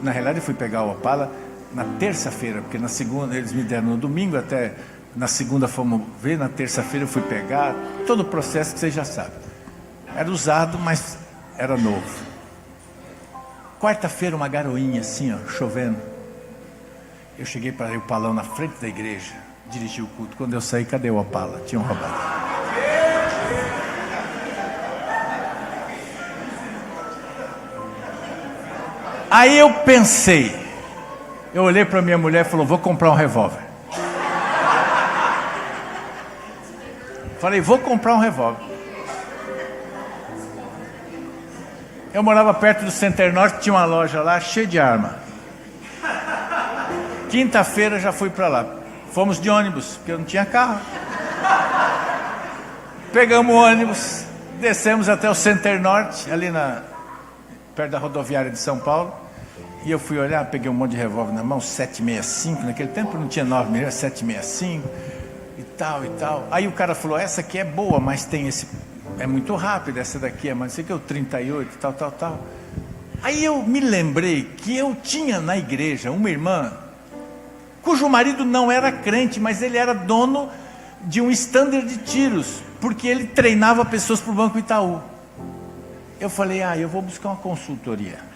Na realidade eu fui pegar o Opala na terça-feira, porque na segunda eles me deram no domingo, até na segunda fomos ver, na terça-feira eu fui pegar. Todo o processo que vocês já sabem. Era usado, mas era novo. Quarta-feira, uma garoinha assim, ó, chovendo. Eu cheguei para o Opalão na frente da igreja, dirigi o culto. Quando eu saí, cadê o Opala? Tinham roubado. Aí eu pensei, eu olhei para minha mulher e falei, vou comprar um revólver. Falei, vou comprar um revólver. Eu morava perto do Center Norte, tinha uma loja lá cheia de arma. Quinta-feira já fui para lá. Fomos de ônibus, porque eu não tinha carro. Pegamos o ônibus, descemos até o Center Norte, ali perto da rodoviária de São Paulo. E eu fui olhar, peguei um monte de revólver na mão, 7,65. Naquele tempo não tinha 9mm, 7,65 e tal e tal. Aí o cara falou, essa aqui é boa, mas tem esse... É muito rápido, essa daqui é, mas esse aqui é o 38, tal. Aí eu me lembrei que eu tinha na igreja uma irmã cujo marido não era crente, mas ele era dono de um stander de tiros, porque ele treinava pessoas para o Banco Itaú. Eu falei, eu vou buscar uma consultoria.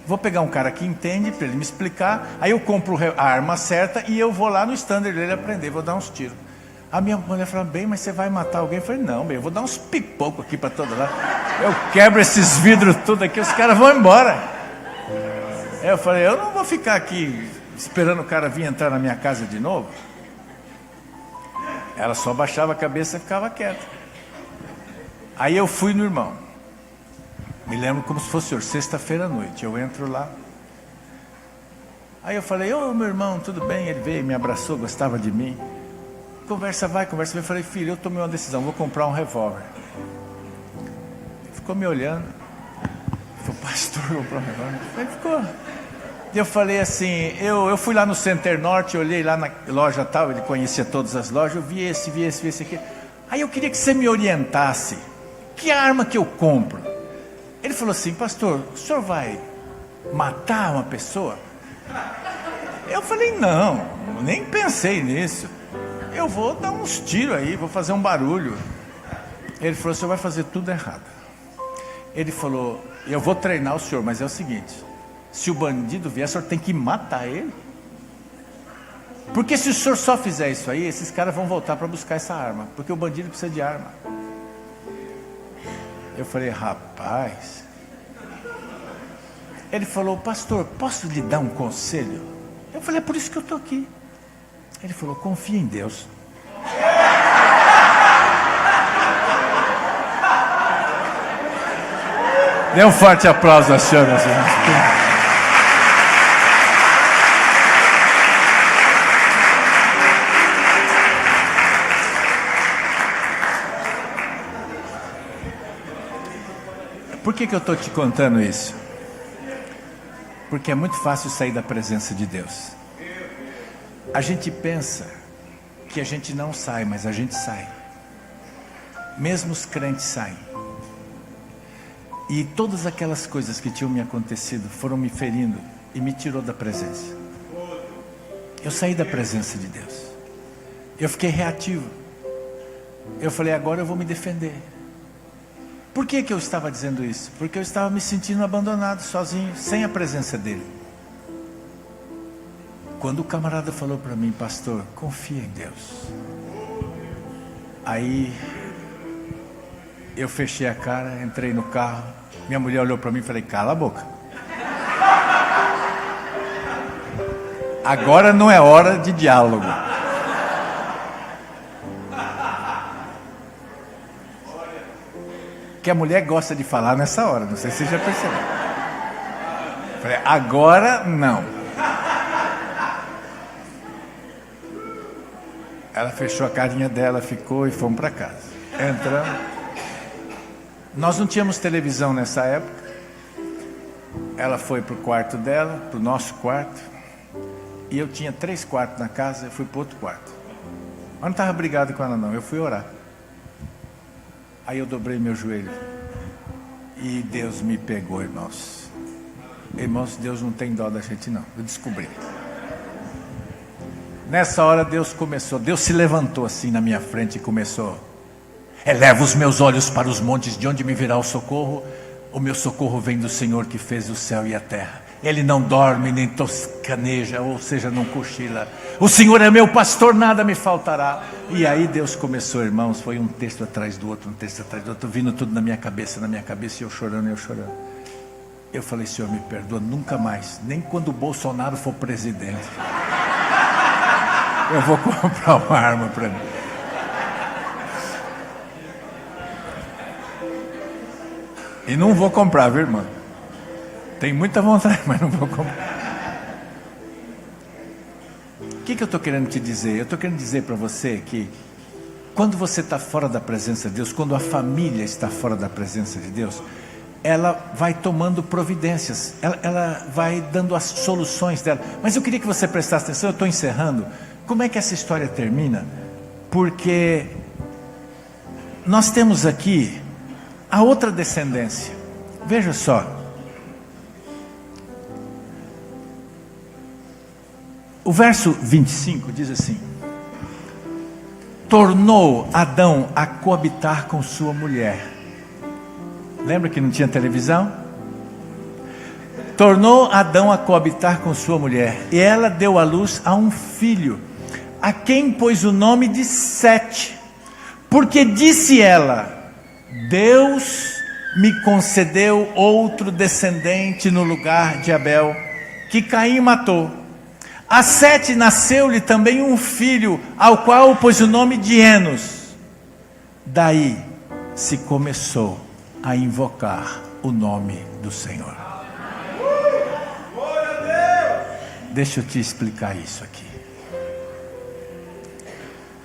Vou pegar um cara que entende, para ele me explicar, aí eu compro a arma certa e eu vou lá no stander dele aprender, vou dar uns tiros. A minha mulher falou, bem, mas você vai matar alguém? Eu falei, não, bem, eu vou dar uns pipocos aqui para todo lado. Eu quebro esses vidros tudo aqui, os caras vão embora. Eu falei, eu não vou ficar aqui esperando o cara vir entrar na minha casa de novo. Ela só baixava a cabeça e ficava quieta. Aí eu fui no irmão. Me lembro como se fosse hoje, sexta-feira à noite. Eu entro lá. Aí eu falei, meu irmão, tudo bem? Ele veio, me abraçou, gostava de mim. Conversa vai. Eu falei, filho, eu tomei uma decisão, vou comprar um revólver. Ele ficou me olhando. Falei, pastor comprou um negócio. Aí ficou. Eu falei assim, eu fui lá no Center Norte, olhei lá na loja tal, ele conhecia todas as lojas, eu vi esse aqui. Aí eu queria que você me orientasse, que arma que eu compro? Ele falou assim, pastor, o senhor vai matar uma pessoa? Eu falei, não, nem pensei nisso. Eu vou dar uns tiros aí, vou fazer um barulho. Ele falou, o senhor vai fazer tudo errado. Ele falou, eu vou treinar o senhor, mas é o seguinte, se o bandido vier, o senhor tem que matar ele. Porque se o senhor só fizer isso aí, esses caras vão voltar para buscar essa arma, porque o bandido precisa de arma. Eu falei, rapaz. Ele falou, pastor, posso lhe dar um conselho? Eu falei, é por isso que eu estou aqui. Ele falou, confia em Deus. Dê um forte aplauso à senhora. Por que eu estou te contando isso? Porque é muito fácil sair da presença de Deus. A gente pensa que a gente não sai, mas a gente sai. Mesmo os crentes saem. E todas aquelas coisas que tinham me acontecido foram me ferindo e me tirou da presença. Eu saí da presença de Deus. Eu fiquei reativo. Eu falei, agora eu vou me defender. Por que eu estava dizendo isso? Porque eu estava me sentindo abandonado, sozinho, sem a presença dele. Quando o camarada falou para mim, pastor, confia em Deus. Aí eu fechei a cara, entrei no carro. Minha mulher olhou para mim e falei, cala a boca. Agora não é hora de diálogo. Que a mulher gosta de falar nessa hora, não sei se você já percebeu. Falei, agora não. Ela fechou a carinha dela, ficou e fomos para casa. Entramos. Nós não tínhamos televisão nessa época. Ela foi para o quarto dela, para o nosso quarto. E eu tinha 3 quartos na casa, eu fui para outro quarto. Mas não estava brigado com ela não, eu fui orar. Aí eu dobrei meu joelho. E Deus me pegou, irmãos. Irmãos, Deus não tem dó da gente não. Eu descobri. Nessa hora Deus se levantou assim na minha frente e começou. Eleva os meus olhos para os montes, de onde me virá o socorro? O meu socorro vem do Senhor que fez o céu e a terra. Ele não dorme nem toscaneja, ou seja, não cochila. O Senhor é meu pastor, nada me faltará. E aí Deus começou, irmãos, foi um texto atrás do outro, um texto atrás do outro, vindo tudo na minha cabeça, e eu chorando, Eu falei, Senhor, me perdoa, nunca mais, nem quando o Bolsonaro for presidente, eu vou comprar uma arma para mim. E não vou comprar, viu, irmão? Tenho muita vontade, mas não vou comprar. O que eu estou querendo te dizer? Eu estou querendo dizer para você que quando você está fora da presença de Deus, quando a família está fora da presença de Deus, ela vai tomando providências, ela vai dando as soluções dela. Mas eu queria que você prestasse atenção, eu estou encerrando. Como é que essa história termina? Porque nós temos aqui a outra descendência. Veja só. O verso 25 diz assim: tornou Adão a coabitar com sua mulher. Lembra que não tinha televisão? Tornou Adão a coabitar com sua mulher, e ela deu à luz a um filho, a quem pôs o nome de Sete, porque disse ela: Deus me concedeu outro descendente no lugar de Abel, que Caim matou. A Sete nasceu-lhe também um filho, ao qual pôs o nome de Enos. Daí se começou a invocar o nome do Senhor. Deixa eu te explicar isso aqui.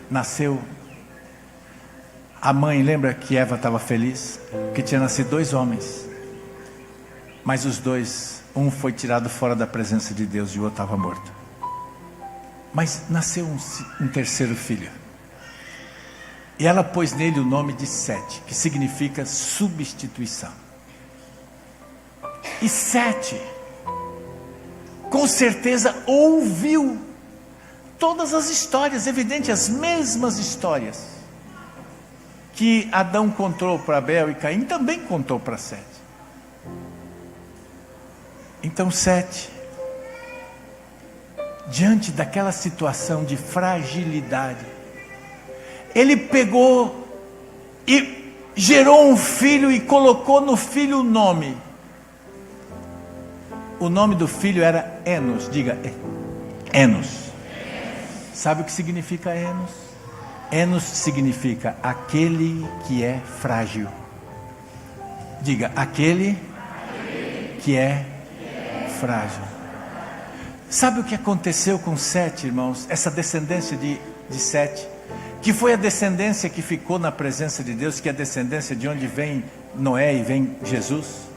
Nasceu a mãe, lembra que Eva estava feliz? Que tinha nascido 2 homens. Mas os dois, um foi tirado fora da presença de Deus e o outro estava morto. Mas nasceu um terceiro filho. E ela pôs nele o nome de Sete, que significa substituição. E Sete, com certeza, ouviu todas as histórias, evidente, as mesmas histórias que Adão contou para Abel e Caim, também contou para Sete. Então Sete, diante daquela situação de fragilidade, ele pegou e gerou um filho e colocou no filho o nome. O nome do filho era Enos. Diga, Enos. Sabe o que significa Enos? Enos significa aquele que é frágil. Diga, aquele que é frágil. Sabe o que aconteceu com Sete, irmãos? Essa descendência de Sete, que foi a descendência que ficou na presença de Deus, que é a descendência de onde vem Noé e vem Jesus.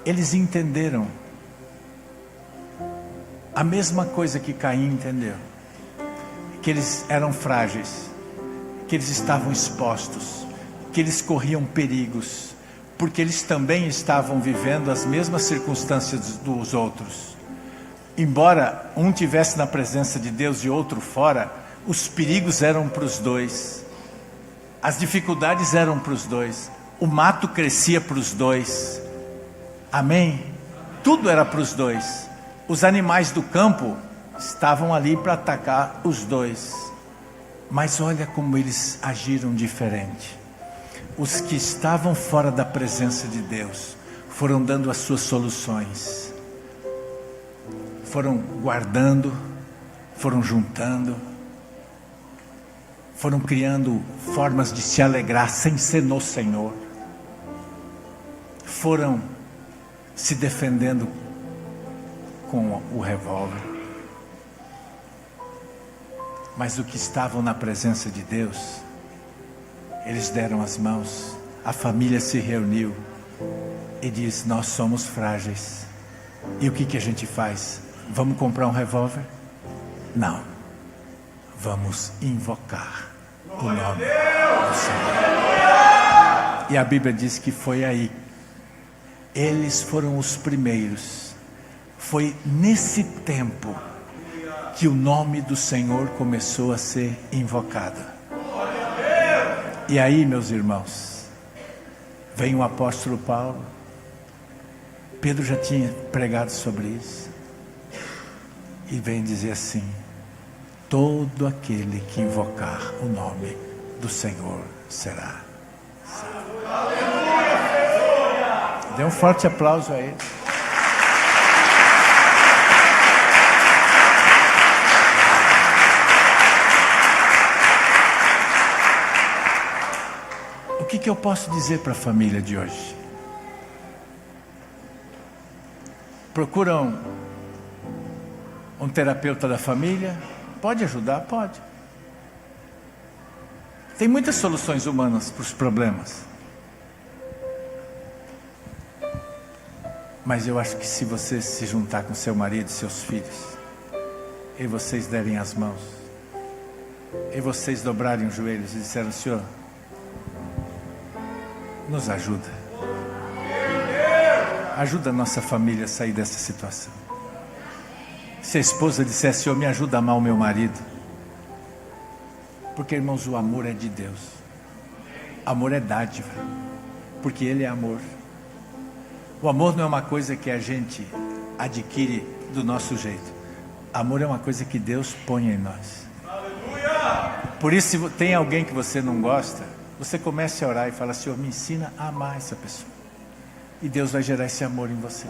Eles entenderam a mesma coisa que Caim entendeu, que eles eram frágeis, que eles estavam expostos, que eles corriam perigos, porque eles também estavam vivendo as mesmas circunstâncias dos outros. Embora um tivesse na presença de Deus e outro fora, os perigos eram para os dois, as dificuldades eram para os dois, o mato crescia para os dois, amém? Tudo era para os dois. Os animais do campo estavam ali para atacar os dois, mas olha como eles agiram diferente. Os que estavam fora da presença de Deus foram dando as suas soluções, foram guardando, foram juntando, foram criando formas de se alegrar sem ser no Senhor, foram se defendendo com o revólver. Mas os que estavam na presença de Deus, eles deram as mãos, a família se reuniu e disse: nós somos frágeis. E o que a gente faz? Vamos comprar um revólver? Não. Vamos invocar o nome do Senhor. E a Bíblia diz que foi aí. Eles foram os primeiros. Foi nesse tempo que o nome do Senhor começou a ser invocado. E aí, meus irmãos, vem o apóstolo Paulo. Pedro já tinha pregado sobre isso. E vem dizer assim: todo aquele que invocar o nome do Senhor será salvo. Dê um forte aplauso a ele. O que eu posso dizer para a família de hoje? Procuram um terapeuta da família? Pode ajudar? Pode. Tem muitas soluções humanas para os problemas. Mas eu acho que se você se juntar com seu marido e seus filhos, e vocês derem as mãos, e vocês dobrarem os joelhos e disserem: Senhor, nos ajuda. Ajuda a nossa família a sair dessa situação. Se a esposa disser: Senhor, me ajuda a amar o meu marido. Porque, irmãos, o amor é de Deus. Amor é dádiva. Porque Ele é amor. O amor não é uma coisa que a gente adquire do nosso jeito. Amor é uma coisa que Deus põe em nós. Por isso, se tem alguém que você não gosta, você comece a orar e fala: Senhor, me ensina a amar essa pessoa. E Deus vai gerar esse amor em você.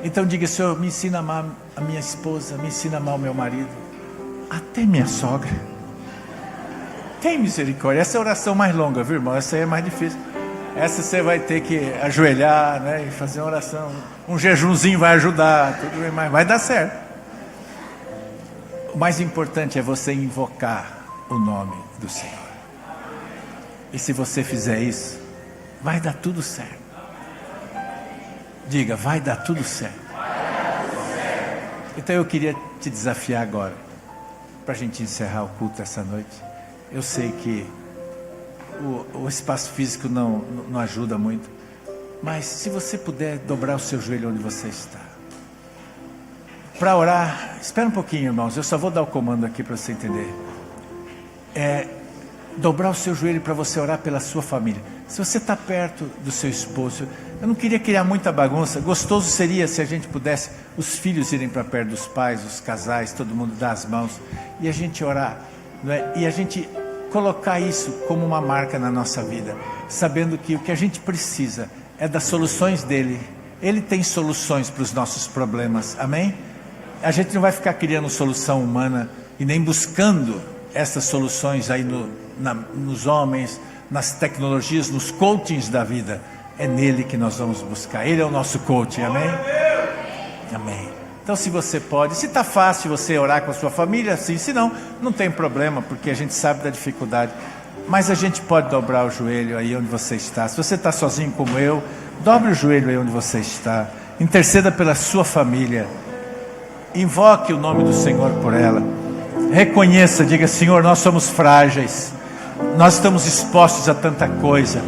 Então diga: Senhor, me ensina a amar a minha esposa, me ensina a amar o meu marido, até minha sogra. Tem misericórdia. Essa é a oração mais longa, viu, irmão? Essa aí é mais difícil. Essa você vai ter que ajoelhar, né, e fazer uma oração. Um jejumzinho vai ajudar, tudo bem, mas vai dar certo. O mais importante é você invocar o nome do Senhor. E se você fizer isso, Vai dar tudo certo. Diga, vai dar tudo certo. Então eu queria te desafiar agora, para a gente encerrar o culto essa noite. Eu sei que o espaço físico não ajuda muito, mas se você puder dobrar o seu joelho onde você está, para orar, espera um pouquinho, irmãos, eu só vou dar o comando aqui para você entender. Dobrar o seu joelho para você orar pela sua família. Se você está perto do seu esposo, eu não queria criar muita bagunça. Gostoso seria se a gente pudesse, os filhos irem para perto dos pais, os casais, todo mundo dar as mãos, e a gente orar, não é? E a gente colocar isso como uma marca na nossa vida, sabendo que o que a gente precisa é das soluções dele. Ele tem soluções para os nossos problemas, amém? A gente não vai ficar criando solução humana e nem buscando essas soluções aí nos homens, nas tecnologias, nos coachings da vida. É nele que nós vamos buscar. Ele é o nosso coach, amém? Amém. Então, se você pode, se está fácil você orar com a sua família, assim, se não, não tem problema, porque a gente sabe da dificuldade. Mas a gente pode dobrar o joelho aí onde você está. Se você está sozinho como eu, dobre o joelho aí onde você está. Interceda pela sua família. Invoque o nome do Senhor por ela. Reconheça, diga: Senhor, nós somos frágeis, nós estamos expostos a tanta coisa.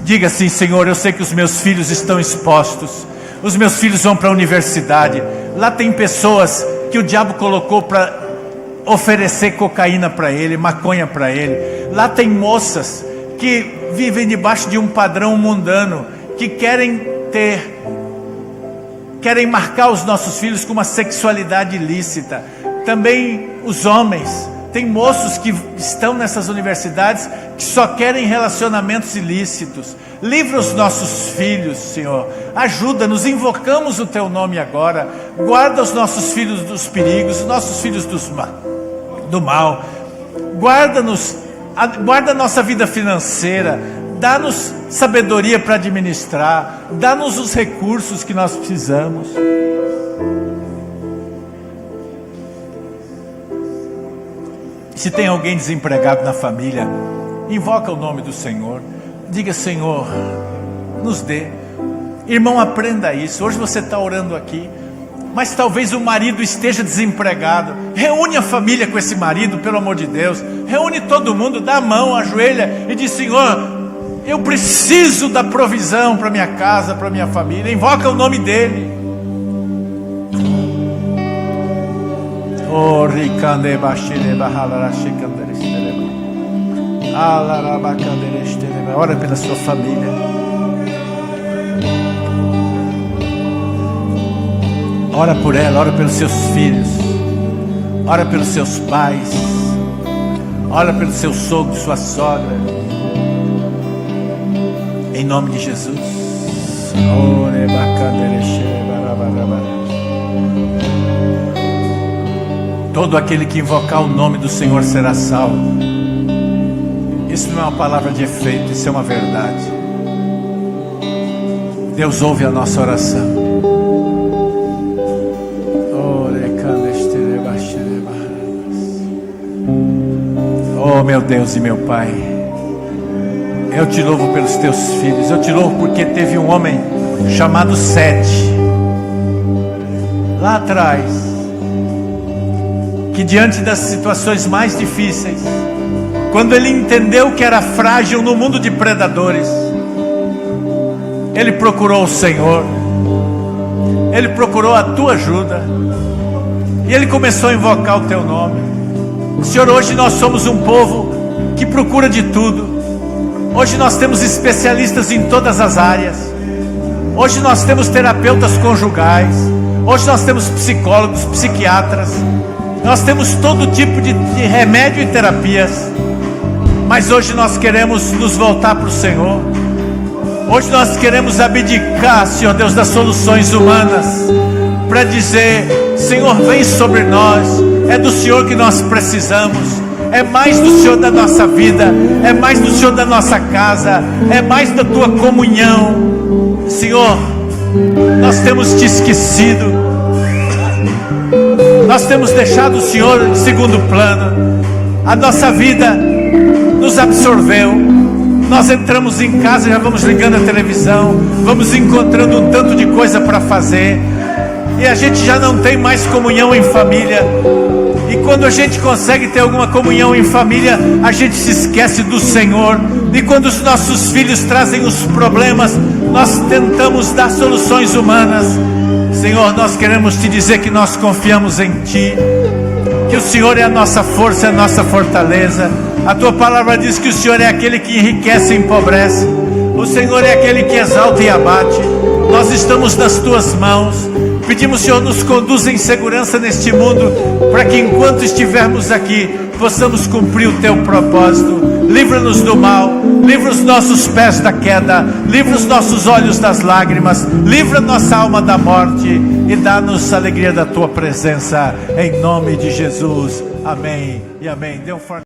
Diga assim: Senhor, eu sei que os meus filhos estão expostos. Os meus filhos vão para a universidade. Lá tem pessoas que o diabo colocou para oferecer cocaína para ele, maconha para ele. Lá tem moças que vivem debaixo de um padrão mundano, que querem marcar os nossos filhos com uma sexualidade ilícita. Também os homens, tem moços que estão nessas universidades que só querem relacionamentos ilícitos. Livra os nossos filhos, Senhor. Ajuda-nos, invocamos o Teu nome agora. Guarda os nossos filhos dos perigos, os nossos filhos do mal. Guarda-nos, guarda a nossa vida financeira. Dá-nos sabedoria para administrar. Dá-nos os recursos que nós precisamos. Se tem alguém desempregado na família, invoca o nome do Senhor. Diga: Senhor, nos dê. Irmão, aprenda isso. Hoje você está orando aqui, mas talvez o marido esteja desempregado. Reúne a família com esse marido, pelo amor de Deus. Reúne todo mundo, dá a mão, ajoelha e diz: Senhor, eu preciso da provisão para minha casa, para minha família. Invoca o nome dele. Ora pela sua família. Ora por ela, ora pelos seus filhos. Ora pelos seus pais. Ora pelo seu sogro, sua sogra. Em nome de Jesus. Todo aquele que invocar o nome do Senhor será salvo. Isso não é uma palavra de efeito, isso é uma verdade. Deus ouve a nossa oração. Oh, meu Deus e meu Pai, eu te louvo pelos teus filhos. Eu te louvo porque teve um homem chamado Sete lá atrás, que diante das situações mais difíceis, quando ele entendeu que era frágil no mundo de predadores, ele procurou o Senhor, ele procurou a tua ajuda, e ele começou a invocar o teu nome. Senhor, hoje nós somos um povo que procura de tudo. Hoje nós temos especialistas em todas as áreas. Hoje nós temos terapeutas conjugais. Hoje nós temos psicólogos, psiquiatras. Nós temos todo tipo de remédio e terapias. Mas hoje nós queremos nos voltar para o Senhor. Hoje nós queremos abdicar, Senhor Deus, das soluções humanas, para dizer: Senhor, vem sobre nós. É do Senhor que nós precisamos. É mais do Senhor da nossa vida. É mais do Senhor da nossa casa. É mais da tua comunhão. Senhor, nós temos te esquecido. Nós temos deixado o Senhor em segundo plano. A nossa vida nos absorveu, nós entramos em casa, já vamos ligando a televisão, vamos encontrando um tanto de coisa para fazer, e a gente já não tem mais comunhão em família. E quando a gente consegue ter alguma comunhão em família, a gente se esquece do Senhor. E quando os nossos filhos trazem os problemas, nós tentamos dar soluções humanas. Senhor, nós queremos te dizer que nós confiamos em Ti, que o Senhor é a nossa força, é a nossa fortaleza. A Tua palavra diz que o Senhor é aquele que enriquece e empobrece. O Senhor é aquele que exalta e abate. Nós estamos nas Tuas mãos. Pedimos, Senhor, nos conduza em segurança neste mundo, para que enquanto estivermos aqui, possamos cumprir o Teu propósito. Livra-nos do mal, livra os nossos pés da queda, livra os nossos olhos das lágrimas, livra nossa alma da morte e dá-nos a alegria da Tua presença, em nome de Jesus. Amém e amém. Dê um forte